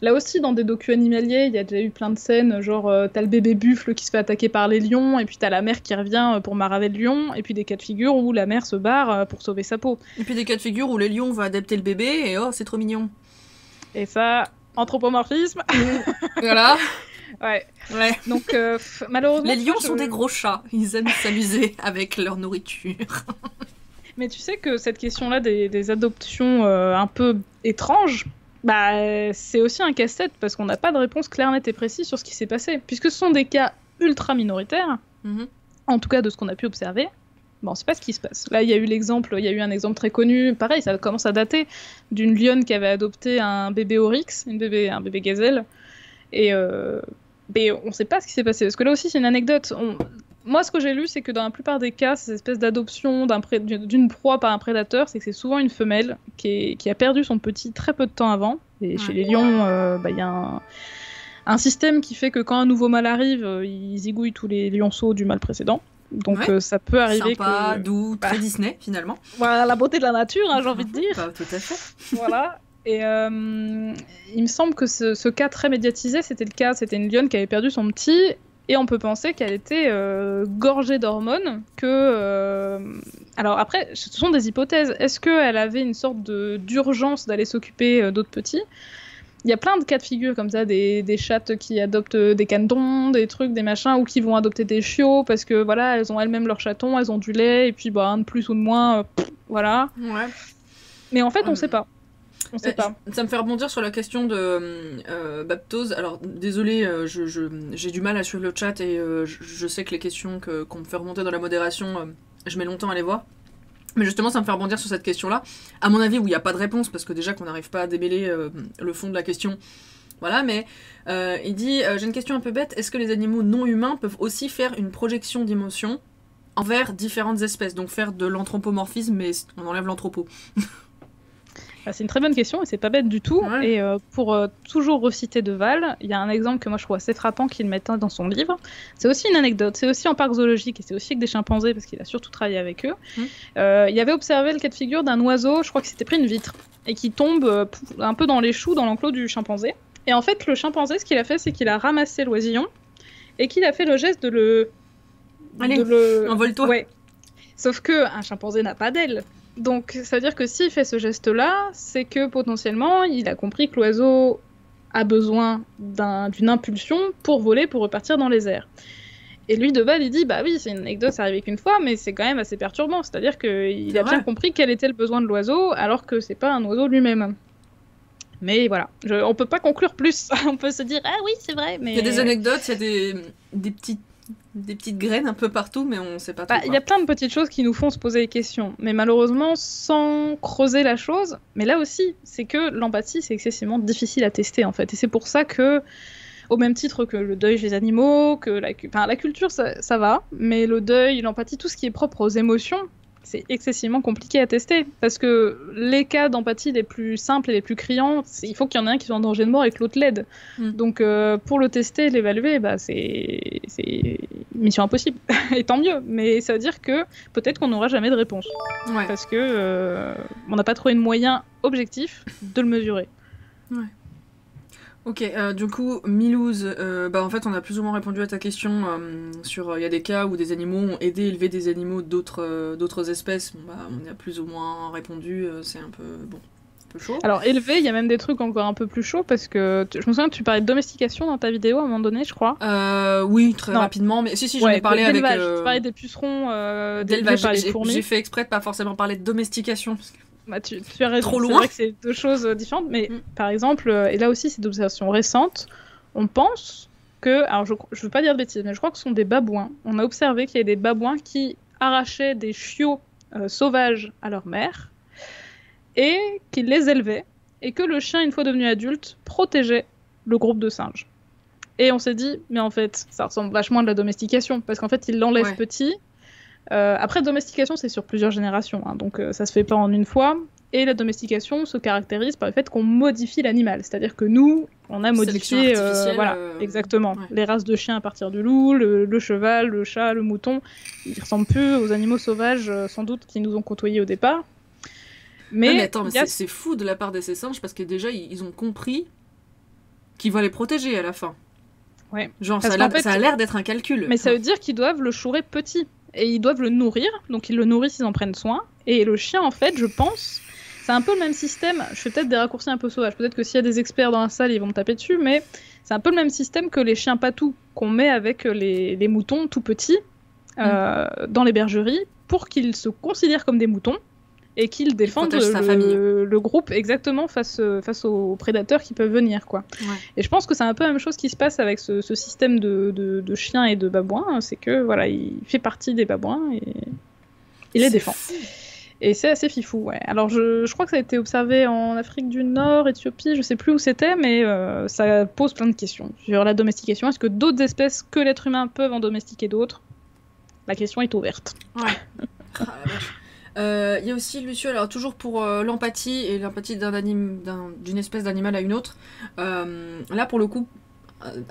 là aussi dans des docus animaliers, il y a déjà eu plein de scènes, genre t'as le bébé buffle qui se fait attaquer par les lions, et puis t'as la mère qui revient pour maraver le lion, et puis des cas de figure où la mère se barre pour sauver sa peau. Et puis des cas de figure où le lion va adapter le bébé, et oh, c'est trop mignon. Et ça, anthropomorphisme. Voilà. Ouais. Donc malheureusement... Les lions sont des gros chats, ils aiment s'amuser avec leur nourriture. Mais tu sais que cette question-là des adoptions un peu étranges, c'est aussi un casse-tête parce qu'on n'a pas de réponse claire, nette et précise sur ce qui s'est passé. Puisque ce sont des cas ultra minoritaires, en tout cas de ce qu'on a pu observer, on sait pas ce qui se passe. Là, il y a eu un exemple très connu, pareil, ça commence à dater, d'une lionne qui avait adopté un bébé oryx, un bébé gazelle, et on ne sait pas ce qui s'est passé, parce que là aussi c'est une anecdote. Moi, ce que j'ai lu, c'est que dans la plupart des cas, ces espèces d'adoption d'une proie par un prédateur, c'est que c'est souvent une femelle qui a perdu son petit très peu de temps avant. Et chez les lions, il y a un système qui fait que quand un nouveau mâle arrive, ils zigouillent tous les lionceaux du mâle précédent. Donc ça peut arriver sympa, doux, très Disney finalement. Voilà, la beauté de la nature, j'ai envie de dire. Tout à fait. Voilà. Et il me semble que ce cas très médiatisé, c'était une lionne qui avait perdu son petit, et on peut penser qu'elle était gorgée d'hormones, alors après, ce sont des hypothèses. Est-ce qu'elle avait une sorte d'urgence d'aller s'occuper d'autres petits ? Il y a plein de cas de figure comme ça, des chattes qui adoptent des canetons, des trucs, des machins, ou qui vont adopter des chiots, parce que voilà, elles ont elles-mêmes leur chaton, elles ont du lait, et puis un de plus ou de moins, voilà. Ouais. Mais en fait, on sait pas. On sait pas. Ça me fait rebondir sur la question de Baptose. Alors, désolé, j'ai du mal à suivre le chat et je sais que les questions qu'on me fait remonter dans la modération, je mets longtemps à les voir. Mais justement, ça me fait rebondir sur cette question-là. À mon avis, où il n'y a pas de réponse, parce que déjà qu'on n'arrive pas à démêler le fond de la question. Voilà, mais il dit j'ai une question un peu bête. Est-ce que les animaux non humains peuvent aussi faire une projection d'émotion envers différentes espèces ? Donc faire de l'anthropomorphisme, mais on enlève l'anthropo. C'est une très bonne question et c'est pas bête du tout. Ouais. Et pour toujours reciter De Waal, il y a un exemple que moi je trouve assez frappant qu'il met dans son livre. C'est aussi une anecdote, c'est aussi en parc zoologique et c'est aussi avec des chimpanzés parce qu'il a surtout travaillé avec eux. Il avait observé le cas de figure d'un oiseau, je crois qu'il s'était pris une vitre et qui tombe un peu dans les choux dans l'enclos du chimpanzé. Et en fait, le chimpanzé, ce qu'il a fait, c'est qu'il a ramassé l'oisillon et qu'il a fait le geste de le... Allez, envole-toi. Ouais. Sauf que un chimpanzé n'a pas d'ailes. Donc, ça veut dire que s'il fait ce geste-là, c'est que potentiellement, il a compris que l'oiseau a besoin d'une impulsion pour voler, pour repartir dans les airs. Et lui, De Waal, il dit, bah oui, c'est une anecdote, ça arrivé qu'une fois, mais c'est quand même assez perturbant. C'est-à-dire qu'il a bien compris quel était le besoin de l'oiseau, alors que c'est pas un oiseau lui-même. Mais voilà, on peut pas conclure plus. On peut se dire, ah oui, c'est vrai, mais... Il y a des anecdotes, il y a des petites graines un peu partout, mais on sait pas trop. Il y a plein de petites choses qui nous font se poser des questions, mais malheureusement, sans creuser la chose. Mais là aussi, c'est que l'empathie, c'est excessivement difficile à tester, en fait. Et c'est pour ça que, au même titre que le deuil chez les animaux, que la culture, ça va, mais le deuil, l'empathie, tout ce qui est propre aux émotions, c'est excessivement compliqué à tester. Parce que les cas d'empathie les plus simples et les plus criants, il faut qu'il y en ait un qui soit en danger de mort et que l'autre l'aide. Donc pour le tester, l'évaluer, c'est mission impossible. Et tant mieux. Mais ça veut dire que peut-être qu'on n'aura jamais de réponse. Ouais. Parce que on n'a pas trouvé de moyen objectif de le mesurer. Ouais. Ok, du coup, Milouz, en fait, on a plus ou moins répondu à ta question sur il y a des cas où des animaux ont aidé à élever des animaux d'autres espèces. On y a plus ou moins répondu, c'est un peu chaud. Alors, élever, il y a même des trucs encore un peu plus chauds parce que je me souviens que tu parlais de domestication dans ta vidéo à un moment donné, je crois. Oui, très rapidement, mais si, j'en ai parlé avec... Tu parlais des pucerons d'élevage. par les fourmis. J'ai fait exprès de pas forcément parler de domestication. Parce que... tu as raison, trop loin. C'est vrai que c'est deux choses différentes, mais par exemple, et là aussi c'est des observations récentes, on pense que, alors je veux pas dire de bêtises, mais je crois que ce sont des babouins. On a observé qu'il y a des babouins qui arrachaient des chiots sauvages à leur mère et qui les élevaient, et que le chien, une fois devenu adulte, protégeait le groupe de singes. Et on s'est dit, mais en fait, ça ressemble vachement à de la domestication, parce qu'en fait, il l'enlève petit. Après, domestication, c'est sur plusieurs générations, hein, donc ça se fait pas en une fois. Et la domestication se caractérise par le fait qu'on modifie l'animal, c'est-à-dire que nous, on a modifié, exactement, les races de chiens à partir du loup, le cheval, le chat, le mouton. Ils ressemblent plus aux animaux sauvages, sans doute, qui nous ont côtoyés au départ. Mais attends, c'est fou de la part de ces singes, parce que déjà, ils ont compris qu'ils vont les protéger à la fin. Ouais. Genre, ça a l'air d'être un calcul. Mais ça veut dire qu'ils doivent le chourer petit. Et ils doivent le nourrir, donc ils le nourrissent, ils en prennent soin. Et le chien, en fait, je pense, c'est un peu le même système. Je fais peut-être des raccourcis un peu sauvages. Peut-être que s'il y a des experts dans la salle, ils vont me taper dessus, mais c'est un peu le même système que les chiens patous qu'on met avec les moutons tout petits dans les bergeries pour qu'ils se considèrent comme des moutons et qu'ils défendent le groupe exactement face aux prédateurs qui peuvent venir, quoi. Ouais. Et je pense que c'est un peu la même chose qui se passe avec ce système de chiens et de babouins, c'est que voilà, il fait partie des babouins et il les défend. Et c'est assez fifou, ouais. Alors je crois que ça a été observé en Afrique du Nord, Éthiopie, je sais plus où c'était, mais ça pose plein de questions sur la domestication. Est-ce que d'autres espèces que l'être humain peuvent en domestiquer d'autres ? La question est ouverte. Ouais. Il y a aussi, Lucio, alors toujours pour l'empathie et l'empathie d'une espèce d'animal à une autre. Là, pour le coup,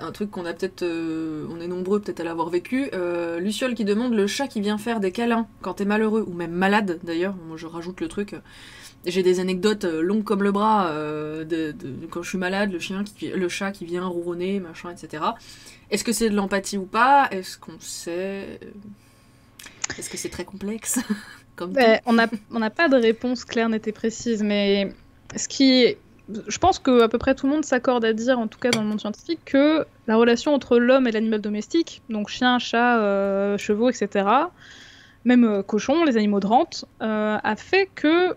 un truc qu'on a peut-être, on est nombreux peut-être à l'avoir vécu. Luciole qui demande le chat qui vient faire des câlins quand t'es malheureux ou même malade d'ailleurs. Moi, je rajoute le truc. J'ai des anecdotes longues comme le bras de quand je suis malade, le chat qui vient ronronner, machin, etc. Est-ce que c'est de l'empathie ou pas ? Est-ce qu'on sait ? Est-ce que c'est très complexe ? On n'a pas de réponse claire, nette et précise, mais je pense qu'à peu près tout le monde s'accorde à dire, en tout cas dans le monde scientifique, que la relation entre l'homme et l'animal domestique, donc chien, chat, chevaux, etc., même cochons, les animaux de rente, a fait que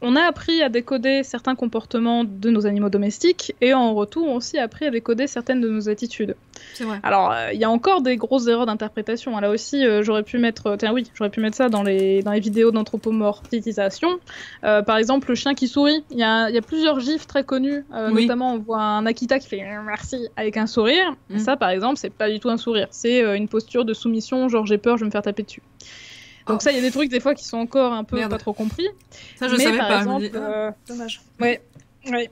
on a appris à décoder certains comportements de nos animaux domestiques et en retour, on a aussi appris à décoder certaines de nos attitudes. C'est vrai. Alors, il y a encore des grosses erreurs d'interprétation. Là aussi, j'aurais pu mettre ça dans les vidéos d'anthropomorphisation. Par exemple, le chien qui sourit. Il y a plusieurs gifs très connus. Notamment, on voit un Akita qui fait « merci » avec un sourire. Ça, par exemple, c'est pas du tout un sourire. C'est une posture de soumission, genre j'ai peur, je vais me faire taper dessus. Donc ça, il y a des trucs des fois qui sont encore un peu pas trop compris. Ça, je savais par pas. exemple, dommage. Ouais.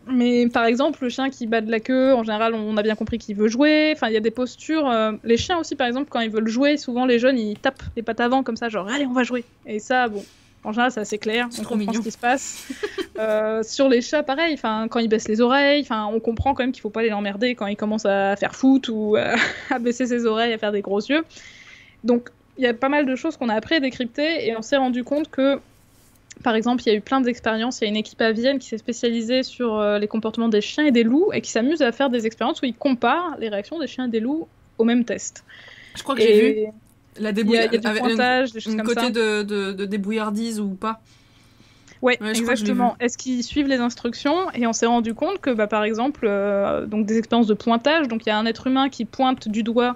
Mais par exemple, le chien qui bat de la queue, en général, on a bien compris qu'il veut jouer. Enfin, il y a des postures. Les chiens aussi, par exemple, quand ils veulent jouer, souvent les jeunes, ils tapent les pattes avant comme ça, genre allez, on va jouer. Et ça, bon, en général, c'est assez clair. On comprend ce qui se passe. Sur les chats, pareil. Enfin, quand ils baissent les oreilles, enfin, on comprend quand même qu'il faut pas les emmerder quand ils commencent à faire foot ou à baisser ses oreilles, à faire des gros yeux. Donc, il y a pas mal de choses qu'on a appris à décrypter et on s'est rendu compte que par exemple, il y a eu plein d'expériences. Il y a une équipe à Vienne qui s'est spécialisée sur les comportements des chiens et des loups et qui s'amuse à faire des expériences où ils comparent les réactions des chiens et des loups au même test. Je crois que j'ai vu la il y a du pointage, des choses comme ça. Côté de débrouillardise ou pas. Ouais, exactement. Est-ce qu'ils suivent les instructions? Et on s'est rendu compte que, par exemple, donc des expériences de pointage, donc il y a un être humain qui pointe du doigt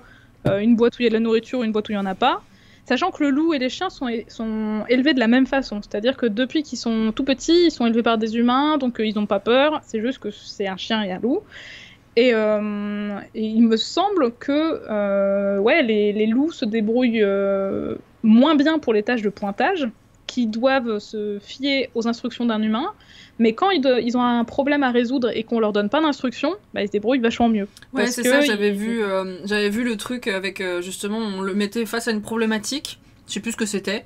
une boîte où il y a de la nourriture ou une boîte où il n'y en a pas. Sachant que le loup et les chiens sont élevés de la même façon. C'est-à-dire que depuis qu'ils sont tout petits, ils sont élevés par des humains, donc ils n'ont pas peur. C'est juste que c'est un chien et un loup. Et il me semble que les loups se débrouillent moins bien pour les tâches de pointage, qui doivent se fier aux instructions d'un humain. Mais quand ils ont un problème à résoudre et qu'on leur donne pas d'instructions, ils se débrouillent vachement mieux. Ouais, c'est ça, j'avais vu le truc avec, justement, on le mettait face à une problématique, je sais plus ce que c'était.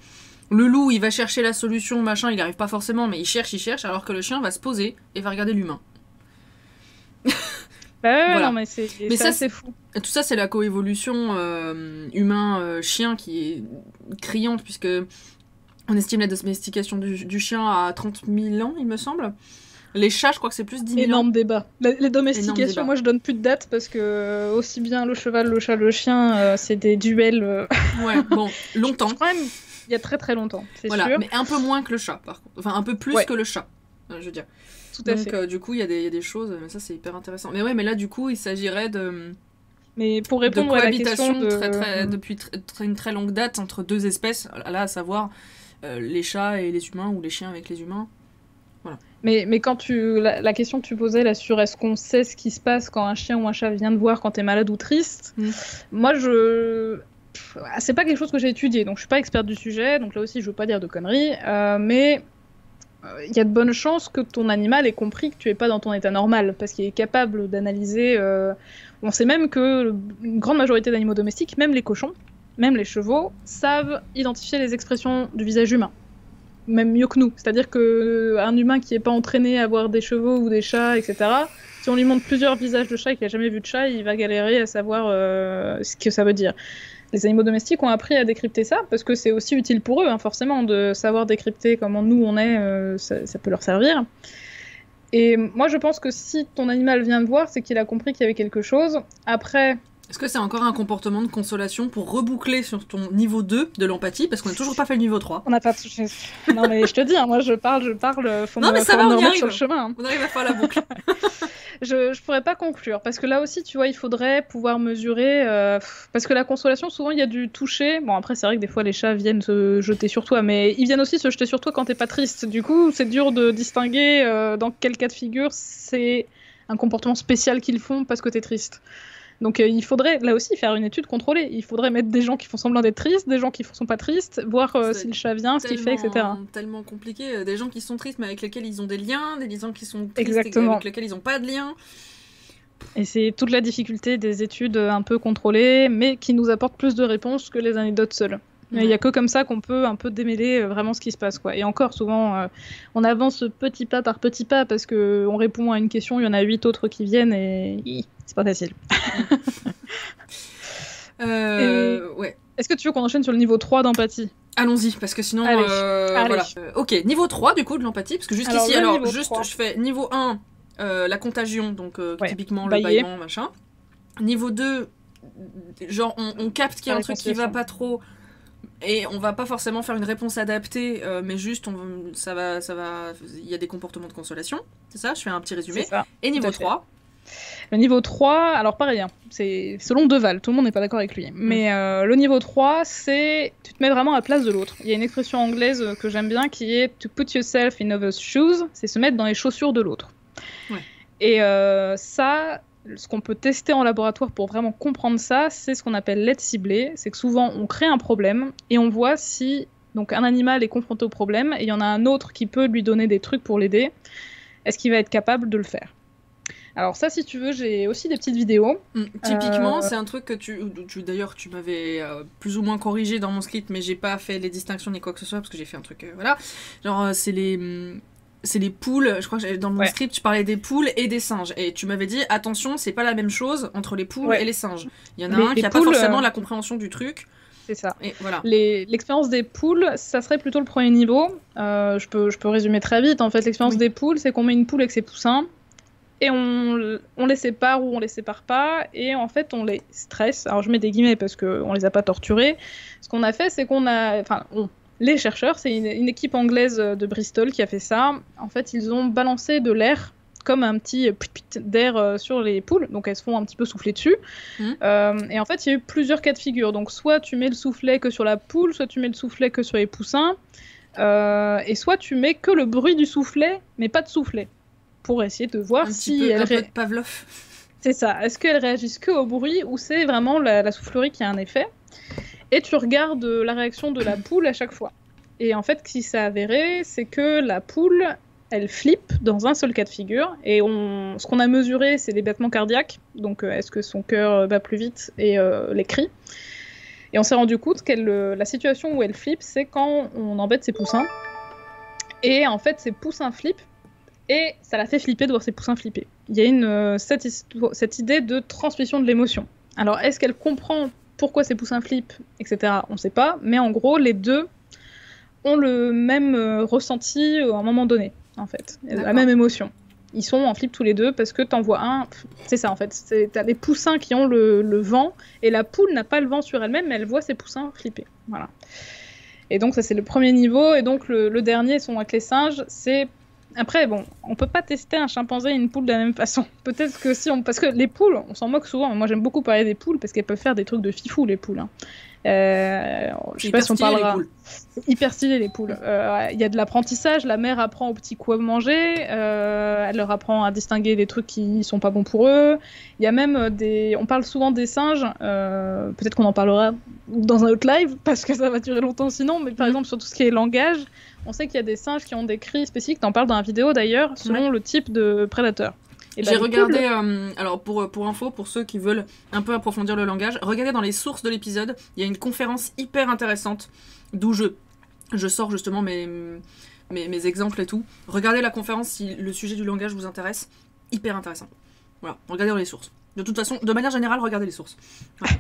Le loup, il va chercher la solution, machin, il n'y arrive pas forcément, mais il cherche, alors que le chien va se poser et va regarder l'humain. Voilà. Non, mais ça, c'est fou. Et tout ça, c'est la coévolution humain-chien qui est criante, puisque on estime la domestication du chien à 30 000 ans, il me semble. Les chats, je crois que c'est plus 10 000 ans. Énorme débat. Les domestications, moi je donne plus de date parce que aussi bien le cheval, le chat, le chien, c'est des duels. Ouais, bon, longtemps. Quand même, il y a très très longtemps, c'est sûr. Mais un peu moins que le chat, par contre. Enfin, un peu plus que le chat, je veux dire. Tout à fait. Donc, du coup, il y a des choses, mais ça c'est hyper intéressant. Mais là, du coup, il s'agirait de. Mais pour répondre à la question depuis une très longue date entre deux espèces, là, à savoir les chats et les humains ou les chiens avec les humains. Voilà. Mais quand la question que tu posais là sur est-ce qu'on sait ce qui se passe quand un chien ou un chat vient te voir quand t'es malade ou triste, moi c'est pas quelque chose que j'ai étudié, donc je suis pas experte du sujet, donc là aussi je veux pas dire de conneries, mais il y a de bonnes chances que ton animal ait compris que tu es pas dans ton état normal, parce qu'il est capable d'analyser. On sait même que une grande majorité d'animaux domestiques, même les cochons, même les chevaux, savent identifier les expressions du visage humain. Même mieux que nous. C'est-à-dire qu'un humain qui n'est pas entraîné à voir des chevaux ou des chats, etc., si on lui montre plusieurs visages de chat et qu'il n'a jamais vu de chat, il va galérer à savoir ce que ça veut dire. Les animaux domestiques ont appris à décrypter ça, parce que c'est aussi utile pour eux, forcément, de savoir décrypter comment nous on est, ça peut leur servir. Et moi je pense que si ton animal vient te voir, c'est qu'il a compris qu'il y avait quelque chose. Après... Est-ce que c'est encore un comportement de consolation pour reboucler sur ton niveau 2 de l'empathie, parce qu'on n'a toujours pas fait le niveau 3? On n'a pas touché. Non mais je te dis, moi je parle, faut non mais ça va, on y arrive. Sur le chemin. On arrive à faire la boucle. Je pourrais pas conclure, parce que là aussi, tu vois, il faudrait pouvoir mesurer, parce que la consolation, souvent, il y a du toucher. Bon, après, c'est vrai que des fois, les chats viennent se jeter sur toi, mais ils viennent aussi se jeter sur toi quand t'es pas triste. Du coup, c'est dur de distinguer dans quel cas de figure c'est un comportement spécial qu'ils font parce que t'es triste. Donc il faudrait là aussi faire une étude contrôlée. Il faudrait mettre des gens qui font semblant d'être tristes, des gens qui ne sont pas tristes, voir si le chat vient, ce qu'il fait, etc. C'est tellement compliqué. Des gens qui sont tristes mais avec lesquels ils ont des liens, des gens qui sont tristes Exactement. avec lesquels ils n'ont pas de liens. Et c'est toute la difficulté des études un peu contrôlées, mais qui nous apportent plus de réponses que les anecdotes seules. Il n'y a que comme ça qu'on peut un peu démêler vraiment ce qui se passe, quoi. Et encore, souvent, on avance petit pas par petit pas parce qu'on répond à une question, il y en a 8 autres qui viennent et c'est pas facile. Ouais. Est-ce que tu veux qu'on enchaîne sur le niveau 3 d'empathie ? Allons-y, parce que sinon... Allez. Voilà. Ok, niveau 3 du coup de l'empathie, parce que jusqu'ici, je fais niveau 1, la contagion, donc typiquement le bâillement, machin. Niveau 2, genre on capte qu'il y a un truc qui va pas trop... Et on va pas forcément faire une réponse adaptée, mais juste ça va, il y a des comportements de consolation, c'est ça, je fais un petit résumé. Et niveau 3. Le niveau 3, alors pareil, c'est selon Deval, tout le monde n'est pas d'accord avec lui. Mais le niveau 3, c'est tu te mets vraiment à la place de l'autre. Il y a une expression anglaise que j'aime bien qui est to put yourself in others' shoes, c'est se mettre dans les chaussures de l'autre. Ouais. Et ça, ce qu'on peut tester en laboratoire pour vraiment comprendre ça, c'est ce qu'on appelle l'aide ciblée. C'est que souvent, on crée un problème et on voit si Donc un animal est confronté au problème et il y en a un autre qui peut lui donner des trucs pour l'aider. Est-ce qu'il va être capable de le faire? Alors ça, si tu veux, j'ai aussi des petites vidéos. Typiquement, c'est un truc que d'ailleurs, tu m'avais plus ou moins corrigé dans mon script, mais j'ai pas fait les distinctions ni quoi que ce soit, parce que j'ai fait un truc, voilà. Genre, c'est les poules, je crois que dans mon script, je parlais des poules et des singes. Et tu m'avais dit, attention, c'est pas la même chose entre les poules et les singes. Il y en a un qui a pas forcément la compréhension du truc. C'est ça. Et voilà. L'expérience des poules, ça serait plutôt le premier niveau. Je peux résumer très vite. En fait, l'expérience des poules, c'est qu'on met une poule avec ses poussins et on les sépare ou on les sépare pas et en fait on les stresse. Alors je mets des guillemets parce qu'on les a pas torturés. Ce qu'on a fait, c'est les chercheurs, c'est une équipe anglaise de Bristol qui a fait ça. En fait, ils ont balancé de l'air comme un petit d'air sur les poules, donc elles se font un petit peu souffler dessus. Et en fait, il y a eu plusieurs cas de figure. Donc soit tu mets le soufflet que sur la poule, soit tu mets le soufflet que sur les poussins, et soit tu mets que le bruit du soufflet, mais pas de soufflet, pour essayer de voir si un peu de Pavlov. C'est ça. Est-ce qu'elles réagissent que au bruit ou c'est vraiment la soufflerie qui a un effet? Et tu regardes la réaction de la poule à chaque fois. Et en fait, ce qui s'est avéré, c'est que la poule, elle flippe dans un seul cas de figure. Et ce qu'on a mesuré, c'est les battements cardiaques. Donc, est-ce que son cœur bat plus vite et les cris. Et on s'est rendu compte que la situation où elle flippe, c'est quand on embête ses poussins. Et en fait, ses poussins flippent. Et ça la fait flipper de voir ses poussins flipper. Il y a cette idée de transmission de l'émotion. Alors, est-ce qu'elle comprend pourquoi ses poussins flippent, etc. On ne sait pas, mais en gros, les deux ont le même ressenti à un moment donné, en fait. La même émotion. Ils sont en flip tous les deux parce que t'en vois un... C'est ça, en fait. T'as les poussins qui ont le vent, et la poule n'a pas le vent sur elle-même, mais elle voit ses poussins flipper. Voilà. Et donc, ça, c'est le premier niveau. Et donc, le dernier, sont avec les singes, c'est... Après, bon, on peut pas tester un chimpanzé et une poule de la même façon. Peut-être que si on... Parce que les poules, on s'en moque souvent. Moi, j'aime beaucoup parler des poules parce qu'elles peuvent faire des trucs de fifou, les poules. Hein. Je sais pas si on parlera. C'est hyper stylé, les poules. Y a de l'apprentissage. La mère apprend aux petits quoi manger. Elle leur apprend à distinguer les trucs qui sont pas bons pour eux. Il y a même des... On parle souvent des singes. Peut-être qu'on en parlera dans un autre live parce que ça va durer longtemps sinon. Mais par exemple, sur tout ce qui est langage, on sait qu'il y a des singes qui ont des cris spécifiques. T'en parles dans la vidéo d'ailleurs, selon le type de prédateur. J'ai regardé, alors pour info, pour ceux qui veulent un peu approfondir le langage, regardez dans les sources de l'épisode, il y a une conférence hyper intéressante d'où je sors justement mes exemples et tout. Regardez la conférence si le sujet du langage vous intéresse, hyper intéressant. Voilà, regardez dans les sources. De toute façon, de manière générale, regardez les sources. Voilà.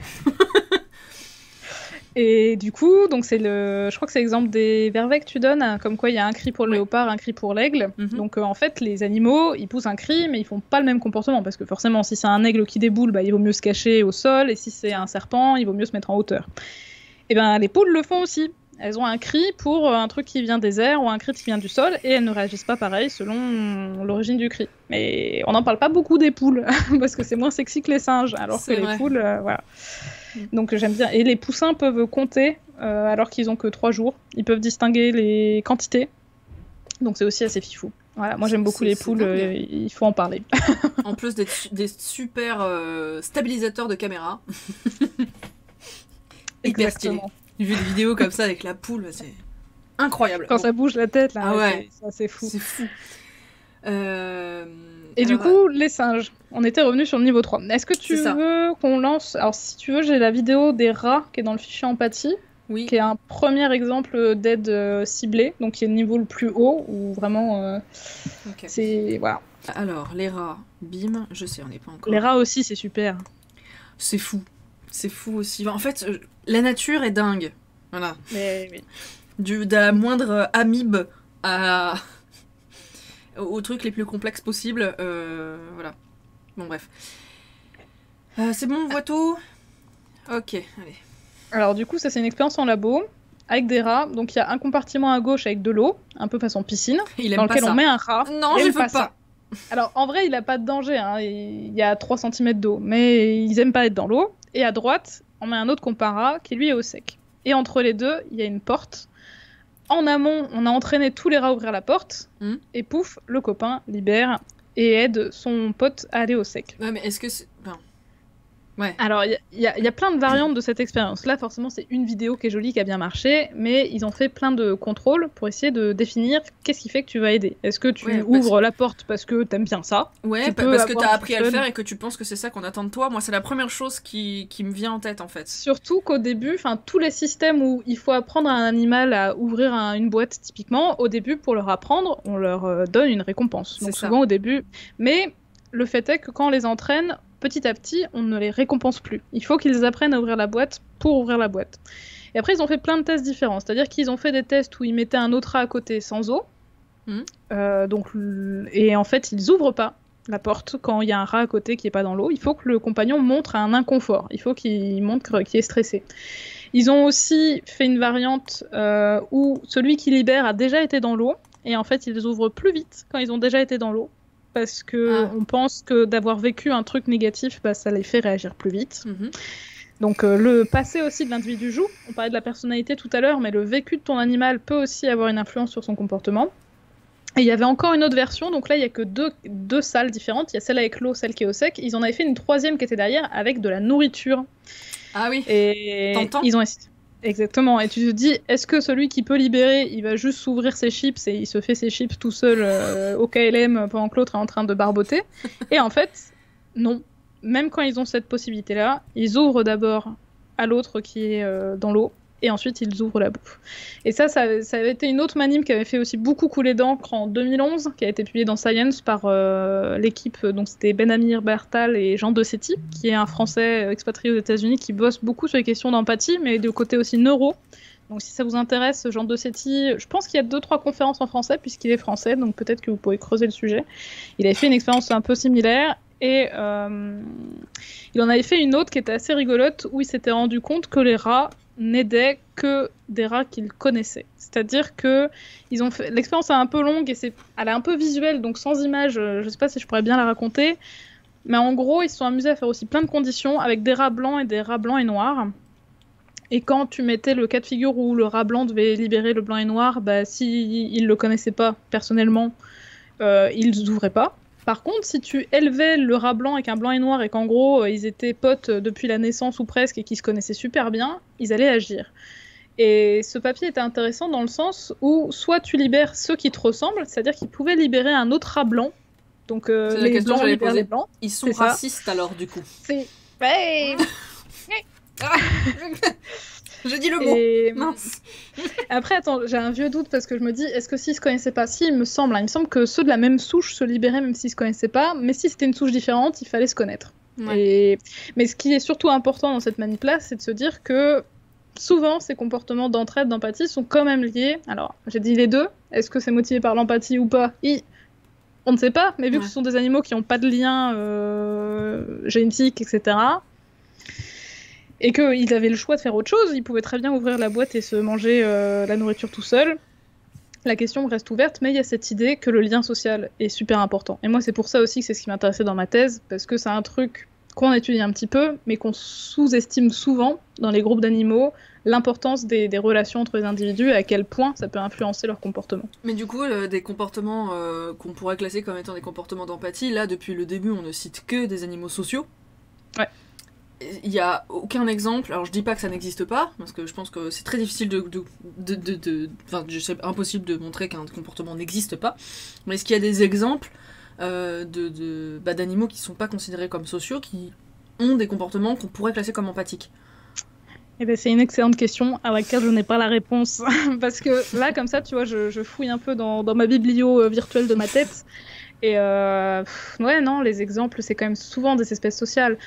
Et du coup, donc je crois que c'est l'exemple des vervets que tu donnes, hein, comme quoi il y a un cri pour le léopard, un cri pour l'aigle. Donc en fait, les animaux, ils poussent un cri, mais ils font pas le même comportement, parce que forcément, si c'est un aigle qui déboule, bah, il vaut mieux se cacher au sol, et si c'est un serpent, il vaut mieux se mettre en hauteur. Et ben les poules le font aussi. Elles ont un cri pour un truc qui vient des airs ou un cri qui vient du sol, et elles ne réagissent pas pareil selon l'origine du cri. Mais on n'en parle pas beaucoup des poules, parce que c'est moins sexy que les singes, alors que les poules, voilà. Donc j'aime bien. Et les poussins peuvent compter alors qu'ils ont que 3 jours. Ils peuvent distinguer les quantités. Donc c'est aussi assez fifou. Voilà, moi j'aime beaucoup les poules, il faut en parler. En plus des super stabilisateurs de caméra. Hyper stylé. J'ai vu des vidéos comme ça avec la poule, c'est incroyable. Quand ça bouge la tête, là, ah ouais. c'est fou. C'est fou. Et du coup, les singes. On était revenu sur le niveau 3. Est-ce que tu veux qu'on lance... Alors, si tu veux, j'ai la vidéo des rats qui est dans le fichier empathie, qui est un premier exemple d'aide ciblée, donc qui est le niveau le plus haut, où vraiment... c'est... Voilà. Alors, les rats, bim, je sais, on n'est pas encore... Les rats aussi, c'est super. C'est fou. C'est fou aussi. En fait, la nature est dingue. Voilà. Mais, oui. De la moindre amibe aux trucs les plus complexes possibles. Voilà. Bon, bref. C'est bon, on voit tout ? Ok, allez. Alors, du coup, ça, c'est une expérience en labo, avec des rats. Donc, il y a un compartiment à gauche avec de l'eau, un peu façon piscine, dans lequel on met un rat. Non, je veux pas ça. Alors, en vrai, il a pas de danger. Hein. Il y a 3 cm d'eau. Mais ils aiment pas être dans l'eau. Et à droite, on met un autre compara qui, lui, est au sec. Et entre les deux, il y a une porte. En amont, on a entraîné tous les rats à ouvrir la porte. Et pouf, le copain libère et aide son pote à aller au sec. Ouais, mais est-ce que c'est... Enfin... Ouais. Alors, il y a plein de variantes de cette expérience. Là, forcément, c'est une vidéo qui est jolie, qui a bien marché, mais ils ont fait plein de contrôles pour essayer de définir qu'est-ce qui fait que tu vas aider. Est-ce que tu ouvres la porte parce que t'aimes bien ça? Ouais, parce que t'as appris à le faire et que tu penses que c'est ça qu'on attend de toi. Moi, c'est la première chose qui me vient en tête, en fait. Surtout qu'au début, tous les systèmes où il faut apprendre à un animal à ouvrir une boîte, typiquement, au début, pour leur apprendre, on leur donne une récompense. Donc souvent au début. Mais le fait est que quand on les entraîne, petit à petit, on ne les récompense plus. Il faut qu'ils apprennent à ouvrir la boîte pour ouvrir la boîte. Et après, ils ont fait plein de tests différents. C'est-à-dire qu'ils ont fait des tests où ils mettaient un autre rat à côté sans eau. Et en fait, ils ouvrent pas la porte quand il y a un rat à côté qui est pas dans l'eau. Il faut que le compagnon montre un inconfort. Il faut qu'il montre qu'il est stressé. Ils ont aussi fait une variante où celui qui libère a déjà été dans l'eau. Et en fait, ils ouvrent plus vite quand ils ont déjà été dans l'eau. Parce qu'on pense que d'avoir vécu un truc négatif, ça les fait réagir plus vite. Donc le passé aussi de l'individu joue. On parlait de la personnalité tout à l'heure, mais le vécu de ton animal peut aussi avoir une influence sur son comportement. Et il y avait encore une autre version, donc là il n'y a que deux salles différentes. Il y a celle avec l'eau, celle qui est au sec. Ils en avaient fait une troisième qui était derrière avec de la nourriture. Ah oui. Et t'entends ils ont essayé. Exactement, et tu te dis, est-ce que celui qui peut libérer, il va juste s'ouvrir ses chips et il se fait ses chips tout seul au KLM pendant que l'autre est en train de barboter? Et en fait, non. Même quand ils ont cette possibilité-là, ils ouvrent d'abord à l'autre qui est dans l'eau, et ensuite ils ouvrent la bouffe. Et ça avait été une autre manip qui avait fait aussi beaucoup couler d'encre en 2011, qui a été publiée dans Science par l'équipe, donc c'était Ben-Amir Bertal et Jean Dossetti, qui est un Français expatrié aux États-Unis qui bosse beaucoup sur les questions d'empathie, mais de côté aussi neuro. Donc si ça vous intéresse, Jean Dossetti, je pense qu'il y a 2-3 conférences en français, puisqu'il est français, donc peut-être que vous pouvez creuser le sujet. Il avait fait une expérience un peu similaire, et il en avait fait une autre qui était assez rigolote, où il s'était rendu compte que les rats n'aidaient que des rats qu'ils connaissaient. C'est-à-dire que ils ont fait... l'expérience est un peu longue et elle est un peu visuelle, donc sans image, je sais pas si je pourrais bien la raconter, mais en gros, ils se sont amusés à faire aussi plein de conditions avec des rats blancs et des rats blancs et noirs. Et quand tu mettais le cas de figure où le rat blanc devait libérer le blanc et noir, s'ils le connaissaient pas personnellement, ils ouvraient pas. Par contre, si tu élevais le rat blanc avec un blanc et noir et qu'en gros, ils étaient potes depuis la naissance ou presque et qu'ils se connaissaient super bien, ils allaient agir. Et ce papier était intéressant dans le sens où soit tu libères ceux qui te ressemblent, c'est-à-dire qu'ils pouvaient libérer un autre rat blanc. Donc les blancs libèrent les blancs. Ils sont racistes alors, du coup. C'est... Ouais. Je dis le mot. Mince. Après, attends, j'ai un vieux doute parce que je me dis, est-ce que s'ils se connaissaient pas? Si, il me semble que ceux de la même souche se libéraient même s'ils se connaissaient pas, mais si c'était une souche différente, il fallait se connaître. Ouais. Mais ce qui est surtout important dans cette manip-là, c'est de se dire que souvent, ces comportements d'entraide, d'empathie sont quand même liés. Alors, j'ai dit les deux. Est-ce que c'est motivé par l'empathie ou pas? On ne sait pas, mais vu que ce sont des animaux qui n'ont pas de lien génétique, etc., et qu'ils avaient le choix de faire autre chose, ils pouvaient très bien ouvrir la boîte et se manger la nourriture tout seul. La question reste ouverte, mais il y a cette idée que le lien social est super important. Et moi, c'est pour ça aussi que c'est ce qui m'intéressait dans ma thèse, parce que c'est un truc qu'on étudie un petit peu, mais qu'on sous-estime souvent dans les groupes d'animaux, l'importance des relations entre les individus et à quel point ça peut influencer leur comportement. Mais du coup, des comportements qu'on pourrait classer comme étant des comportements d'empathie, là, depuis le début, on ne cite que des animaux sociaux. Ouais. Il n'y a aucun exemple, alors je dis pas que ça n'existe pas, parce que je pense que c'est très difficile c'est impossible de montrer qu'un comportement n'existe pas, mais est-ce qu'il y a des exemples d'animaux qui sont pas considérés comme sociaux, qui ont des comportements qu'on pourrait classer comme empathiques? Eh ben, c'est une excellente question à laquelle je n'ai pas la réponse, parce que là, comme ça, tu vois, je fouille un peu dans ma biblio virtuelle de ma tête, et les exemples, c'est quand même souvent des espèces sociales.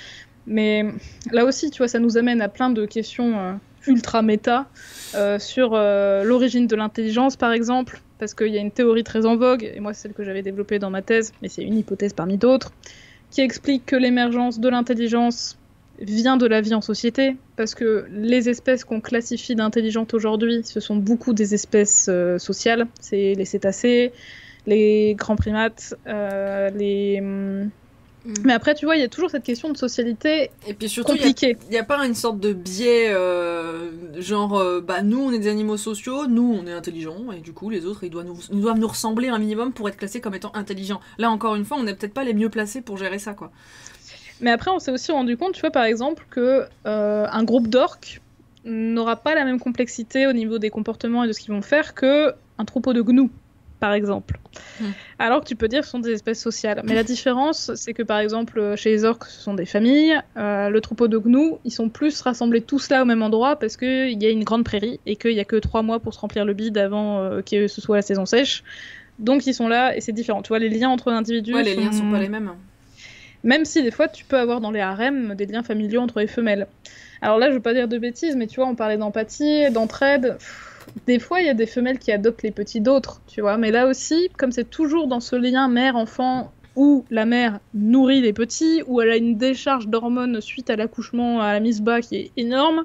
Mais là aussi, tu vois, ça nous amène à plein de questions ultra méta sur l'origine de l'intelligence, par exemple, parce qu'il y a une théorie très en vogue, et moi c'est celle que j'avais développée dans ma thèse, mais c'est une hypothèse parmi d'autres, qui explique que l'émergence de l'intelligence vient de la vie en société, parce que les espèces qu'on classifie d'intelligentes aujourd'hui, ce sont beaucoup des espèces sociales, c'est les cétacés, les grands primates, Mais après, tu vois, il y a toujours cette question de socialité et puis surtout, compliquée. Il n'y a pas une sorte de biais, nous, on est des animaux sociaux, nous, on est intelligents, et du coup, les autres, ils doivent nous ressembler un minimum pour être classés comme étant intelligents. Là, encore une fois, on n'est peut-être pas les mieux placés pour gérer ça, quoi. Mais après, on s'est aussi rendu compte, tu vois, par exemple, que un groupe d'orques n'aura pas la même complexité au niveau des comportements et de ce qu'ils vont faire que un troupeau de gnous, par exemple. Alors que tu peux dire que ce sont des espèces sociales. Mais la différence, c'est que par exemple, chez les orques, ce sont des familles. Le troupeau de gnous, ils sont plus rassemblés tous là au même endroit parce qu'il y a une grande prairie et qu'il n'y a que 3 mois pour se remplir le bide avant que ce soit la saison sèche. Donc ils sont là et c'est différent. Tu vois, les liens entre individus. Ouais, les liens sont pas les mêmes. Même si des fois, tu peux avoir dans les harems des liens familiaux entre les femelles. Alors là, je veux pas dire de bêtises, mais tu vois, on parlait d'empathie, d'entraide. Des fois, il y a des femelles qui adoptent les petits d'autres, tu vois. Mais là aussi, comme c'est toujours dans ce lien mère-enfant où la mère nourrit les petits, où elle a une décharge d'hormones suite à l'accouchement, à la mise bas qui est énorme,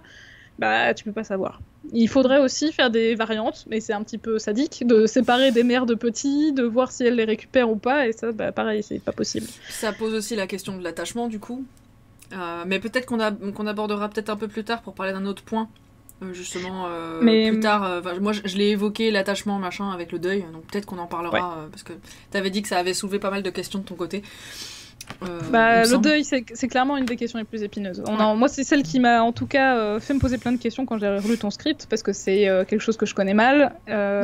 bah tu peux pas savoir. Il faudrait aussi faire des variantes, mais c'est un petit peu sadique, de séparer des mères de petits, de voir si elles les récupèrent ou pas, et ça, bah pareil, c'est pas possible. Ça pose aussi la question de l'attachement, du coup. Mais peut-être qu'on abordera peut-être un peu plus tard pour parler d'un autre point. Justement, plus tard, moi je l'ai évoqué, l'attachement, machin, avec le deuil, donc peut-être qu'on en parlera, parce que t'avais dit que ça avait soulevé pas mal de questions de ton côté. Le deuil, c'est clairement une des questions les plus épineuses. Moi, c'est celle qui m'a en tout cas fait me poser plein de questions quand j'ai relu ton script, parce que c'est quelque chose que je connais mal,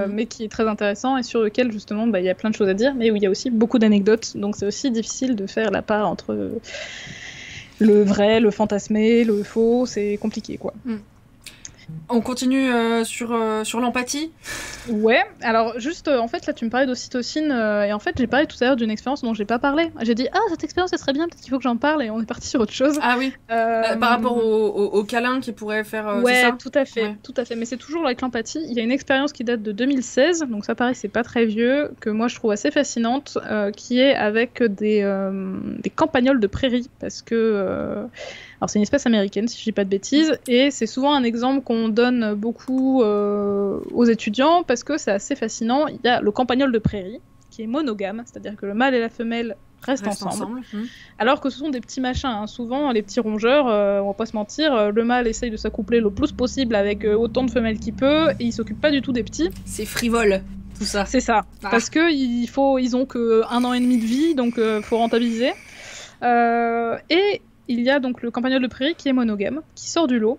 mais qui est très intéressant et sur lequel justement il y a plein de choses à dire, mais où il y a aussi beaucoup d'anecdotes, donc c'est aussi difficile de faire la part entre le vrai, le fantasmé, le faux, c'est compliqué quoi. On continue sur l'empathie. Ouais, alors juste, en fait, là, tu me parlais d'ocytocine, et en fait, j'ai parlé tout à l'heure d'une expérience dont j'ai pas parlé. J'ai dit, cette expérience, ça serait bien, peut-être qu'il faut que j'en parle, et on est parti sur autre chose. Ah oui, par rapport au câlin qui pourrait faire... ouais, c'est ça tout à fait, tout à fait, mais c'est toujours avec l'empathie. Il y a une expérience qui date de 2016, donc ça paraît, c'est pas très vieux, que moi, je trouve assez fascinante, qui est avec des campagnols de prairie, parce que... Alors c'est une espèce américaine, si je dis pas de bêtises, et c'est souvent un exemple qu'on donne beaucoup aux étudiants parce que c'est assez fascinant. Il y a le campagnol de prairie qui est monogame, c'est-à-dire que le mâle et la femelle restent ensemble. Alors que ce sont des petits machins, hein. Souvent les petits rongeurs, on va pas se mentir, le mâle essaye de s'accoupler le plus possible avec autant de femelles qu'il peut et il s'occupe pas du tout des petits. C'est frivole. Tout ça. C'est ça, parce que ils ont que 1 an et demi de vie, donc faut rentabiliser. Et il y a donc le campagnol de prairie qui est monogame, qui sort du lot.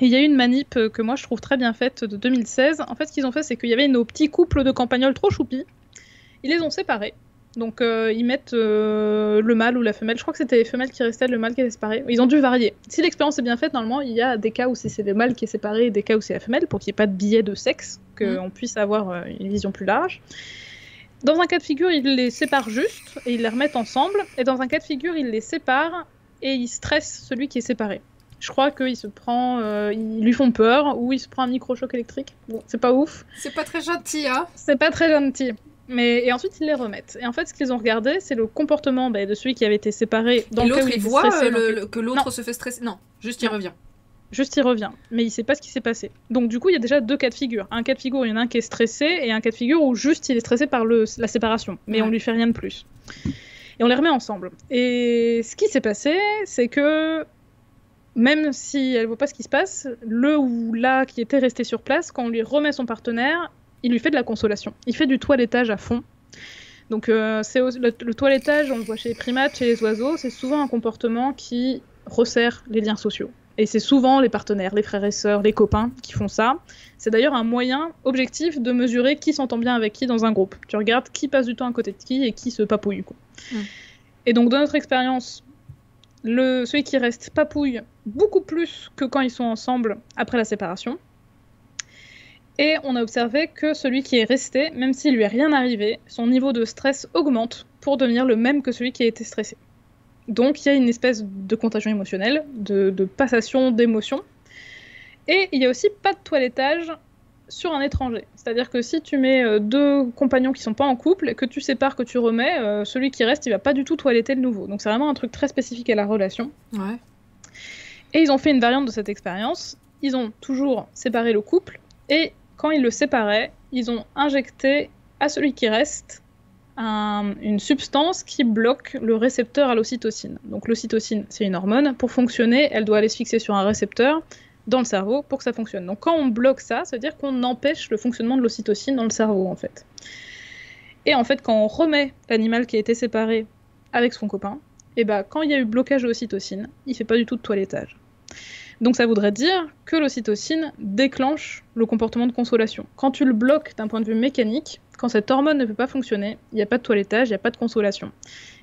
Et il y a eu une manip que moi je trouve très bien faite de 2016. En fait, ce qu'ils ont fait, c'est qu'il y avait nos petits couples de campagnols trop choupis. Ils les ont séparés. Donc ils mettent le mâle ou la femelle. Je crois que c'était les femelles qui restaient, le mâle qui était séparé. Ils ont dû varier. Si l'expérience est bien faite, normalement, il y a des cas où c'est le mâle qui est séparé et des cas où c'est la femelle, pour qu'il n'y ait pas de biais de sexe, qu'on puisse avoir une vision plus large. Dans un cas de figure, ils les séparent juste et ils les remettent ensemble. Et dans un cas de figure, ils les séparent et ils stressent celui qui est séparé. Je crois qu'ils ils lui font peur ou il se prend un micro-choc électrique. Bon, c'est pas ouf. C'est pas très gentil, hein. C'est pas très gentil. Et ensuite, ils les remettent. Et en fait, ce qu'ils ont regardé, c'est le comportement de celui qui avait été séparé. Dans et le cas l'autre, où il voit que l'autre se fait stresser. Non, juste il revient. Juste il revient, mais il sait pas ce qui s'est passé. Donc du coup, il y a déjà 2 cas de figure. Un cas de figure où il y en a un qui est stressé, et un cas de figure où juste il est stressé par la séparation, mais on lui fait rien de plus. Et on les remet ensemble. Et ce qui s'est passé, c'est que même si elle voit pas ce qui se passe, le ou la qui était resté sur place, quand on lui remet son partenaire, il lui fait de la consolation. Il fait du toilettage à fond. Donc c'est le toilettage, on le voit chez les primates, chez les oiseaux, c'est souvent un comportement qui resserre les liens sociaux. Et c'est souvent les partenaires, les frères et sœurs, les copains qui font ça. C'est d'ailleurs un moyen objectif de mesurer qui s'entend bien avec qui dans un groupe. Tu regardes qui passe du temps à côté de qui et qui se papouille, quoi. Et donc dans notre expérience, celui qui reste papouille beaucoup plus que quand ils sont ensemble après la séparation. Et on a observé que celui qui est resté, même s'il lui est rien arrivé, son niveau de stress augmente pour devenir le même que celui qui a été stressé. Donc il y a une espèce de contagion émotionnelle, de passation d'émotions. Et il y a aussi pas de toilettage sur un étranger. C'est-à-dire que si tu mets 2 compagnons qui sont pas en couple, et que tu sépares, que tu remets, celui qui reste, il va pas du tout toiletter le nouveau. Donc c'est vraiment un truc très spécifique à la relation. Ouais. Et ils ont fait une variante de cette expérience. Ils ont toujours séparé le couple, et quand ils le séparaient, ils ont injecté à celui qui reste une substance qui bloque le récepteur à l'ocytocine. Donc l'ocytocine, c'est une hormone. Pour fonctionner, elle doit aller se fixer sur un récepteur dans le cerveau pour que ça fonctionne. Donc quand on bloque ça, ça veut dire qu'on empêche le fonctionnement de l'ocytocine dans le cerveau, en fait. Et en fait, quand on remet l'animal qui a été séparé avec son copain, et bah quand il y a eu blocage de l'ocytocine, il fait pas du tout de toilettage. Donc ça voudrait dire que l'ocytocine déclenche le comportement de consolation. Quand tu le bloques d'un point de vue mécanique, quand cette hormone ne peut pas fonctionner, il n'y a pas de toilettage, il n'y a pas de consolation.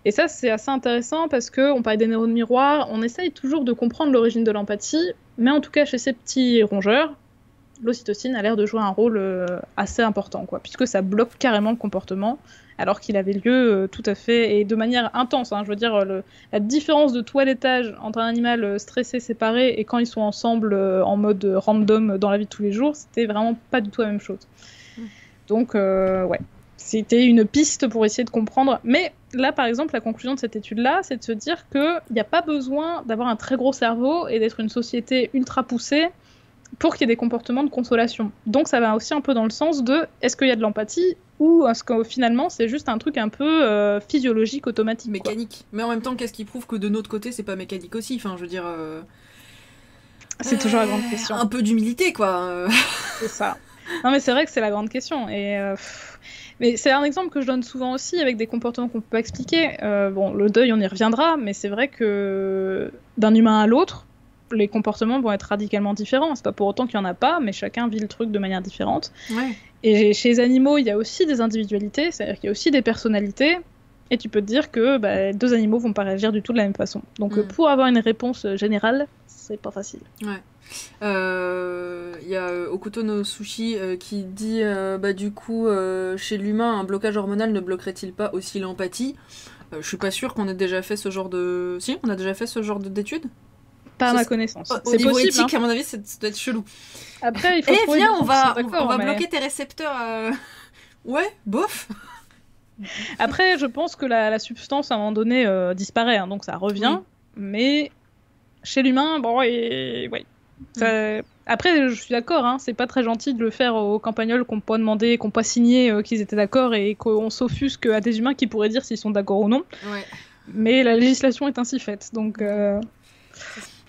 Et ça, c'est assez intéressant parce qu'on parlait des neurones miroirs, on essaye toujours de comprendre l'origine de l'empathie, mais en tout cas chez ces petits rongeurs, l'ocytocine a l'air de jouer un rôle assez important, quoi, puisque ça bloque carrément le comportement, alors qu'il avait lieu tout à fait, et de manière intense. Je veux dire, la différence de toilettage entre un animal stressé, séparé, et quand ils sont ensemble en mode random dans la vie de tous les jours, c'était vraiment pas du tout la même chose. Donc, ouais, c'était une piste pour essayer de comprendre. Mais là, par exemple, la conclusion de cette étude-là, c'est de se dire qu'il n'y a pas besoin d'avoir un très gros cerveau et d'être une société ultra poussée pour qu'il y ait des comportements de consolation. Donc ça va aussi un peu dans le sens de est-ce qu'il y a de l'empathie ou est-ce que finalement c'est juste un truc un peu physiologique, automatique. Mécanique. Quoi. Mais en même temps, qu'est-ce qui prouve que de notre côté c'est pas mécanique aussi? Enfin, je veux dire. C'est toujours la grande question. Un peu d'humilité, quoi. C'est ça. Non, mais c'est vrai que c'est la grande question. Et. Mais c'est un exemple que je donne souvent aussi avec des comportements qu'on peut pas expliquer. Bon, le deuil, on y reviendra, mais c'est vrai que d'un humain à l'autre, les comportements vont être radicalement différents. C'est pas pour autant qu'il y en a pas, mais chacun vit le truc de manière différente. Ouais. Et chez les animaux, il y a aussi des individualités, c'est-à-dire qu'il y a aussi des personnalités, et tu peux te dire que deux animaux vont pas réagir du tout de la même façon. Donc pour avoir une réponse générale, c'est pas facile. Ouais. Il y a Okuto no Sushi qui dit du coup chez l'humain un blocage hormonal ne bloquerait-il pas aussi l'empathie? Je suis pas sûre qu'on ait déjà fait ce genre de... Si, on a déjà fait ce genre d'études? Pas à ma connaissance. Au niveau possible, éthique, à mon avis, ça doit être chelou. Après, il faut trouver viens, on va bloquer tes récepteurs. Ouais, bof. Après, je pense que la substance, à un moment donné, disparaît, donc ça revient. Oui. Mais chez l'humain, bon, ouais. Ça... Après, je suis d'accord, c'est pas très gentil de le faire aux campagnols qui n'ont pas demandé, qui n'ont pas signé qu'ils étaient d'accord et qu'on s'offusque à des humains qui pourraient dire s'ils sont d'accord ou non. Ouais. Mais la législation est ainsi faite, donc...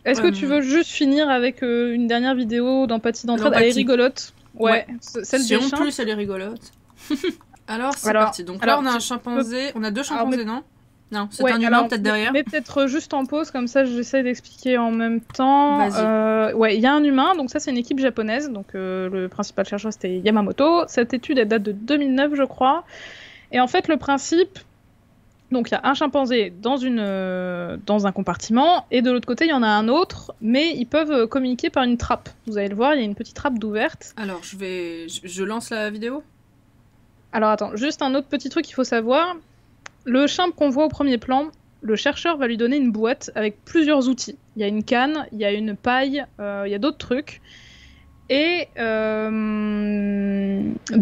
Est-ce que tu veux juste finir avec une dernière vidéo d'empathie d'entraide? Elle est rigolote. Ouais. Celle si en plus elle est rigolote. Alors c'est parti. Donc là on a un chimpanzé, on a deux chimpanzés, non? Non, c'est un humain peut-être derrière. Mais peut-être juste en pause, comme ça j'essaie d'expliquer en même temps. Vas-y. Ouais, il y a un humain, donc ça c'est une équipe japonaise, donc le principal chercheur c'était Yamamoto. Cette étude elle date de 2009 je crois. Et en fait le principe... Donc il y a un chimpanzé dans un compartiment, et de l'autre côté il y en a un autre, mais ils peuvent communiquer par une trappe. Vous allez le voir, il y a une petite trappe d'ouverte. Alors je lance la vidéo. Alors attends, juste un autre petit truc qu'il faut savoir. Le chimp qu'on voit au premier plan, le chercheur va lui donner une boîte avec plusieurs outils. Il y a une canne, il y a une paille, il y a d'autres trucs. Et de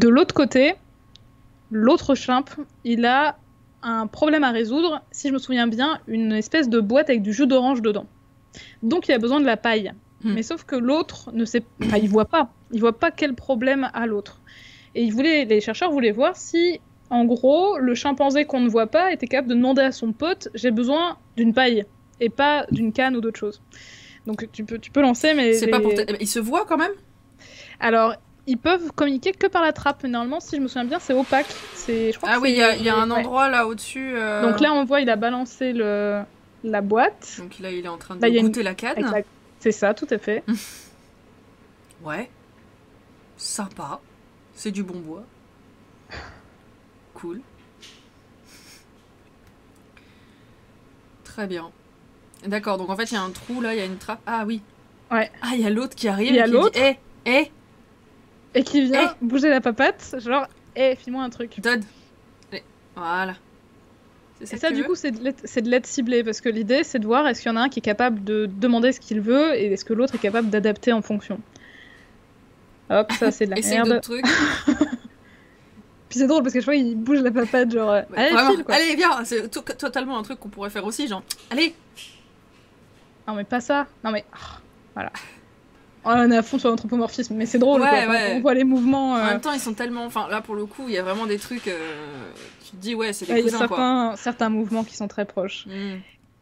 l'autre côté, l'autre chimp, il a un problème à résoudre, si je me souviens bien, une espèce de boîte avec du jus d'orange dedans. Donc il a besoin de la paille. Mais sauf que l'autre ne sait pas, il voit pas quel problème a l'autre. Et les chercheurs voulaient voir si, en gros, le chimpanzé qu'on ne voit pas était capable de demander à son pote « j'ai besoin d'une paille » et pas d'une canne ou d'autre chose. Donc tu peux lancer, mais... C'est pas pour... Il se voit quand même? Alors... Ils peuvent communiquer que par la trappe, mais normalement, si je me souviens bien, c'est opaque. Je crois oui, il y a un endroit là au-dessus. Donc là, on voit, il a balancé la boîte. Donc là, il est en train de goûter la canne. C'est ça, tout à fait. Ouais. Sympa. C'est du bon bois. Cool. Très bien. D'accord, donc en fait, il y a un trou là, il y a une trappe. Ah oui. Ouais. Ah, il y a l'autre qui arrive. Il y a l'autre. Dit, et qui vient bouger la papate, genre, file-moi un truc. Todd. Voilà. Et ça, du coup, c'est de l'aide ciblée, parce que l'idée, c'est de voir est-ce qu'il y en a un qui est capable de demander ce qu'il veut, et est-ce que l'autre est capable d'adapter en fonction. Hop, ça, c'est de la merde. D'autres trucs. Puis c'est drôle, parce que je vois, il bouge la papate, genre, allez, file, quoi. Allez, viens, c'est totalement un truc qu'on pourrait faire aussi, genre, allez. Non, mais pas ça. Non, mais... voilà. On est à fond sur l'anthropomorphisme, mais c'est drôle, quoi. On voit les mouvements... En même temps, ils sont tellement... Enfin, là, pour le coup, il y a vraiment des trucs... Tu te dis, c'est des cousins, quoi. Il y a certains mouvements qui sont très proches.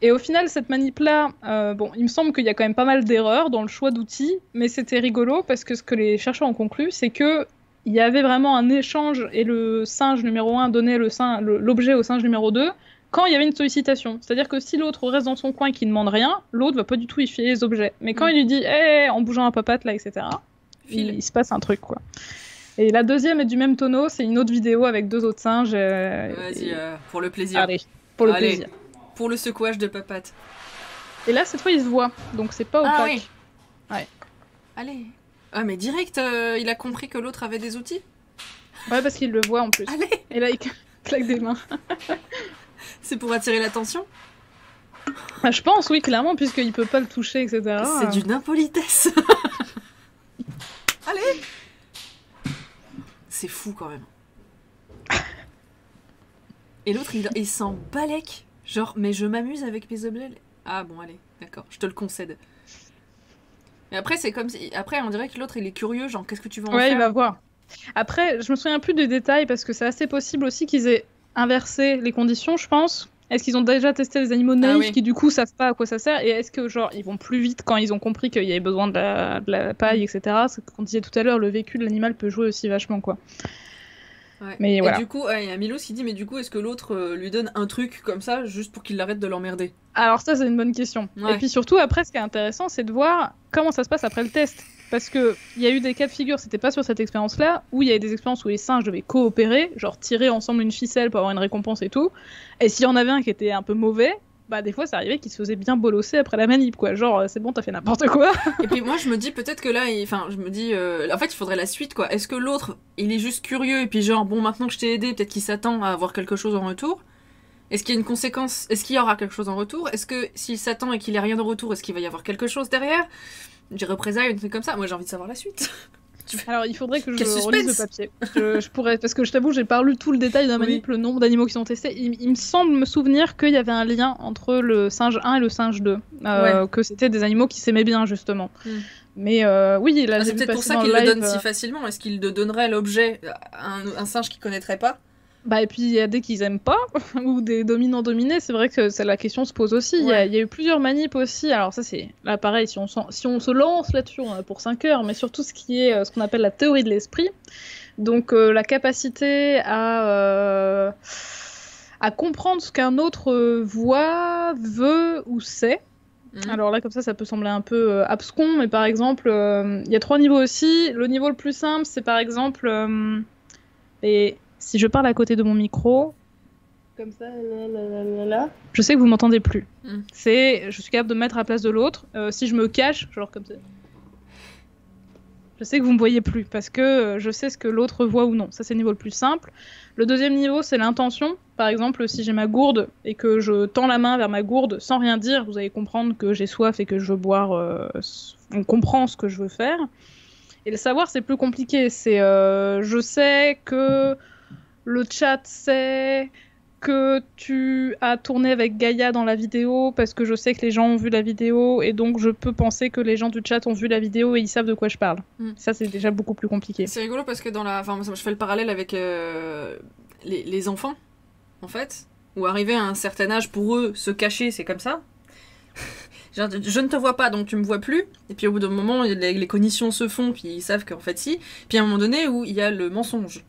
Et au final, cette manip-là, il me semble qu'il y a quand même pas mal d'erreurs dans le choix d'outils, mais c'était rigolo, parce que ce que les chercheurs ont conclu, c'est que il y avait vraiment un échange, et le singe numéro 1 donnait l'objet au singe numéro 2, quand il y avait une sollicitation. C'est-à-dire que si l'autre reste dans son coin et qu'il ne demande rien, l'autre va pas du tout y filer les objets. Mais quand il lui dit hey, en bougeant un papate là, etc., il se passe un truc, quoi. Et la deuxième est du même tonneau, c'est une autre vidéo avec 2 autres singes. Vas-y, pour le plaisir. Allez, pour le plaisir. Pour le secouage de papate. Et là, cette fois, il se voit, donc c'est pas opaque. Ah oui. Ouais. Allez. Ah, mais direct, il a compris que l'autre avait des outils. Ouais, parce qu'il le voit en plus. Allez. Et là, il claque des mains. C'est pour attirer l'attention. Ah, je pense, oui, clairement, puisqu'il peut pas le toucher, etc. C'est d'une impolitesse. Allez. C'est fou quand même. Et l'autre, il s'en balèque. Genre, mais je m'amuse avec mes objets. Ah bon, allez, d'accord, je te le concède. Mais après, c'est comme si... Après, on dirait que l'autre, il est curieux, genre, qu'est-ce que tu vas en faire ? Ouais, il va voir. Après, je me souviens plus des détails, parce que c'est assez possible aussi qu'ils aient inversé les conditions, je pense. Est-ce qu'ils ont déjà testé les animaux naïfs qui, du coup, savent pas à quoi ça sert ? Et est-ce que, genre, ils vont plus vite quand ils ont compris qu'il y avait besoin de la paille, etc. C'est comme on disait tout à l'heure, le vécu de l'animal peut jouer aussi vachement, quoi. Ouais. Mais et voilà. du coup, il y a Milos qui dit, mais du coup, est-ce que l'autre lui donne un truc comme ça, juste pour qu'il arrête de l'emmerder ? Alors ça, c'est une bonne question. Ouais. Et puis surtout, après, ce qui est intéressant, c'est de voir comment ça se passe après le test. Parce qu'il y a eu des cas de figure, c'était pas sur cette expérience-là, où il y avait des expériences où les singes devaient coopérer, genre tirer ensemble une ficelle pour avoir une récompense et tout. Et s'il y en avait un qui était un peu mauvais, bah des fois ça arrivait qu'il se faisait bien bolosser après la manip, quoi. Genre, c'est bon, t'as fait n'importe quoi. Et puis moi, je me dis peut-être que là, je me dis, en fait, il faudrait la suite, quoi. Est-ce que l'autre, il est juste curieux, et puis genre, bon, maintenant que je t'ai aidé, peut-être qu'il s'attend à avoir quelque chose en retour ? Est-ce qu'il y a une conséquence ? Est-ce qu'il y aura quelque chose en retour ? Est-ce que s'il s'attend et qu'il ait rien en retour, est-ce qu'il va y avoir quelque chose derrière ? Des représailles, un truc comme ça. Moi, j'ai envie de savoir la suite. Alors, il faudrait que Quel je relise le suspense. papier. Je pourrais, parce que je t'avoue, j'ai pas lu tout le détail d'un manip, le nombre d'animaux qui sont testés. Il me semble me souvenir qu'il y avait un lien entre le singe 1 et le singe 2. Que c'était des animaux qui s'aimaient bien, justement. Mais oui, là, c'est peut-être pour ça qu'il le donne si facilement. Est-ce qu'il donnerait l'objet à un singe qu'il connaîtrait pas ? Bah, et puis il y a des qu'ils aiment pas, ou des dominants-dominés, c'est vrai que la question se pose aussi. Ouais. Il y a eu plusieurs manips aussi, alors ça c'est, là pareil, si on se lance là-dessus, on en a pour 5 heures, mais surtout ce qui est ce qu'on appelle la théorie de l'esprit, donc la capacité à comprendre ce qu'un autre voit, veut ou sait. Alors là, comme ça peut sembler un peu abscon, mais par exemple, il y a 3 niveaux aussi. Le niveau le plus simple, c'est par exemple... Si je parle à côté de mon micro, comme ça, là, je sais que vous m'entendez plus. Je suis capable de me mettre à la place de l'autre. Si je me cache, genre comme ça, je sais que vous me voyez plus, parce que je sais ce que l'autre voit ou non. Ça, c'est le niveau le plus simple. Le deuxième niveau, c'est l'intention. Par exemple, si j'ai ma gourde et que je tends la main vers ma gourde sans rien dire, vous allez comprendre que j'ai soif et que je veux boire. On comprend ce que je veux faire. Et le savoir, c'est plus compliqué. C'est je sais que le chat sait que tu as tourné avec Gaïa dans la vidéo parce que je sais que les gens ont vu la vidéo et donc je peux penser que les gens du chat ont vu la vidéo et ils savent de quoi je parle. Ça, c'est déjà beaucoup plus compliqué. C'est rigolo parce que je fais le parallèle avec les enfants, en fait, où arrivé à un certain âge, pour eux, se cacher, c'est comme ça. Genre, je ne te vois pas, donc tu me vois plus. Et puis au bout d'un moment, les cognitions se font, puis ils savent qu'en fait si. Puis à un moment donné où il y a le mensonge.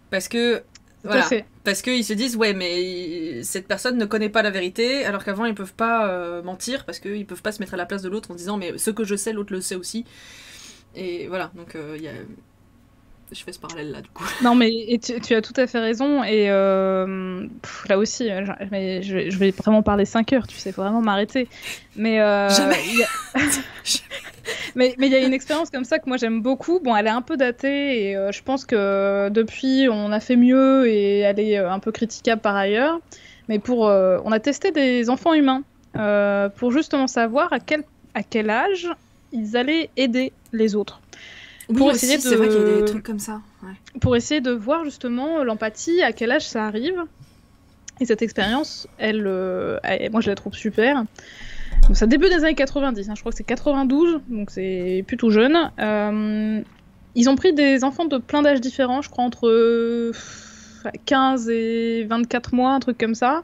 Parce que voilà, parce qu'ils se disent ouais mais cette personne ne connaît pas la vérité, alors qu'avant ils peuvent pas mentir parce qu'ils peuvent pas se mettre à la place de l'autre en disant mais ce que je sais l'autre le sait aussi. Et voilà, donc je fais ce parallèle là du coup. Non mais tu as tout à fait raison et là aussi je vais vraiment parler 5 heures, tu sais, faut vraiment m'arrêter. Mais jamais. Mais il y a une expérience comme ça que moi j'aime beaucoup. Bon, elle est un peu datée et je pense que depuis on a fait mieux et elle est un peu critiquable par ailleurs. Mais on a testé des enfants humains pour justement savoir à quel âge ils allaient aider les autres. Oui, pour essayer c'est vrai qu'il y a des trucs comme ça. Ouais. Pour essayer de voir justement l'empathie, à quel âge ça arrive. Et cette expérience, moi je la trouve super. Donc ça débute des années 90, je crois que c'est 92, donc c'est plutôt jeune. Ils ont pris des enfants de plein d'âges différents, je crois entre 15 et 24 mois, un truc comme ça.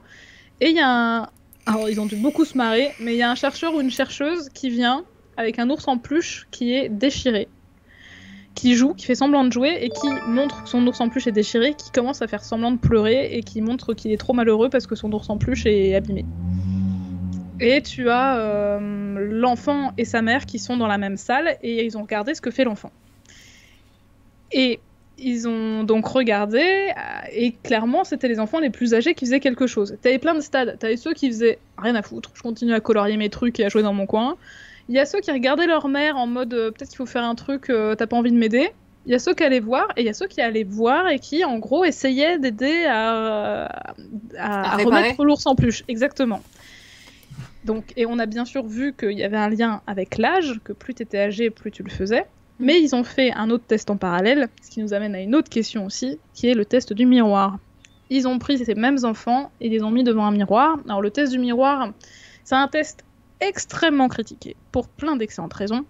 Et il y a alors ils ont dû beaucoup se marrer, mais il y a un chercheur ou une chercheuse qui vient avec un ours en peluche qui est déchiré, qui joue, qui fait semblant de jouer et qui montre que son ours en peluche est déchiré, qui commence à faire semblant de pleurer et qui montre qu'il est trop malheureux parce que son ours en peluche est abîmé. Et tu as l'enfant et sa mère qui sont dans la même salle et ils ont regardé ce que fait l'enfant. Et ils ont donc regardé et clairement c'était les enfants les plus âgés qui faisaient quelque chose. T'avais plein de stades, t'avais ceux qui faisaient rien à foutre, je continue à colorier mes trucs et à jouer dans mon coin. Il y a ceux qui regardaient leur mère en mode peut-être qu'il faut faire un truc, t'as pas envie de m'aider. Il y a ceux qui allaient voir et il y a ceux qui allaient voir et qui en gros essayaient d'aider à remettre l'ours en peluche. Exactement. Donc, et on a bien sûr vu qu'il y avait un lien avec l'âge, que plus tu étais âgé, plus tu le faisais. Mais ils ont fait un autre test en parallèle, ce qui nous amène à une autre question aussi, qui est le test du miroir. Ils ont pris ces mêmes enfants et les ont mis devant un miroir. Alors le test du miroir, c'est un test extrêmement critiqué, pour plein d'excellentes raisons.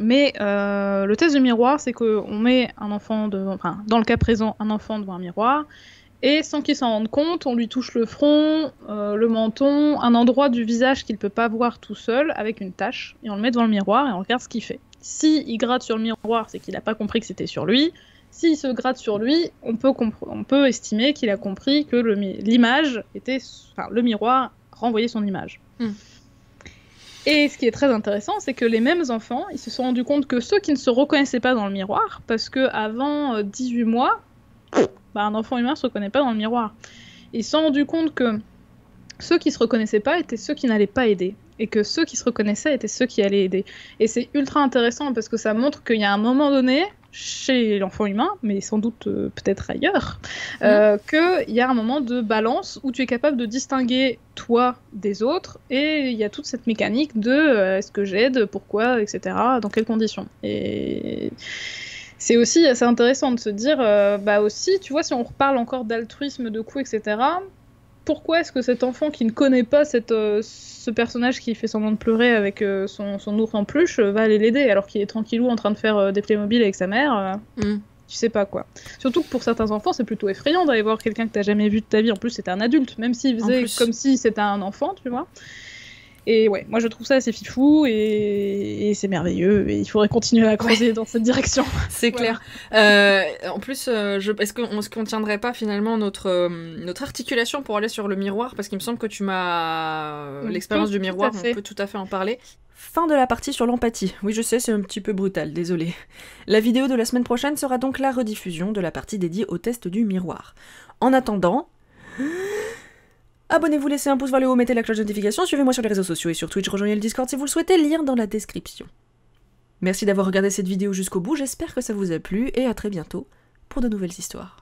Mais le test du miroir, c'est qu'on met un enfant devant, enfin, dans le cas présent, un enfant devant un miroir, et sans qu'il s'en rende compte, on lui touche le front, le menton, un endroit du visage qu'il ne peut pas voir tout seul, avec une tache, et on le met devant le miroir et on regarde ce qu'il fait. S'il gratte sur le miroir, c'est qu'il n'a pas compris que c'était sur lui. S'il se gratte sur lui, on peut estimer qu'il a compris que l'image était... Enfin, le miroir renvoyait son image. Et ce qui est très intéressant, c'est que les mêmes enfants, ils se sont rendus compte que ceux qui ne se reconnaissaient pas dans le miroir, parce qu'avant 18 mois, un enfant humain ne se reconnaît pas dans le miroir. Ils se sont rendus compte que ceux qui ne se reconnaissaient pas étaient ceux qui n'allaient pas aider. Et que ceux qui se reconnaissaient étaient ceux qui allaient aider. Et c'est ultra intéressant parce que ça montre qu'il y a un moment donné, chez l'enfant humain, mais sans doute peut-être ailleurs, qu'il y a un moment de balance où tu es capable de distinguer toi des autres, et il y a toute cette mécanique de est-ce que j'aide, pourquoi, etc., dans quelles conditions. Et c'est aussi assez intéressant de se dire, aussi, tu vois, si on reparle encore d'altruisme, de coups, etc., pourquoi est-ce que cet enfant qui ne connaît pas ce personnage qui fait semblant de pleurer avec son ours en peluche va aller l'aider alors qu'il est tranquillou en train de faire des Playmobil avec sa mère Tu sais pas quoi. Surtout que pour certains enfants, c'est plutôt effrayant d'aller voir quelqu'un que t'as jamais vu de ta vie. En plus, c'était un adulte, même s'il faisait comme si c'était un enfant, tu vois. Et ouais, moi je trouve ça assez fifou et c'est merveilleux et il faudrait continuer à creuser dans cette direction. C'est clair. En plus, est-ce qu'on tiendrait pas finalement notre articulation pour aller sur le miroir, parce qu'il me semble que tu m'as l'expérience du miroir, on peut tout à fait en parler. Fin de la partie sur l'empathie. Oui, je sais, c'est un petit peu brutal, désolé. La vidéo de la semaine prochaine sera donc la rediffusion de la partie dédiée au test du miroir. En attendant... Abonnez-vous, laissez un pouce vers le haut, mettez la cloche de notification, suivez-moi sur les réseaux sociaux et sur Twitch, rejoignez le Discord si vous le souhaitez, lien dans la description. Merci d'avoir regardé cette vidéo jusqu'au bout, j'espère que ça vous a plu et à très bientôt pour de nouvelles histoires.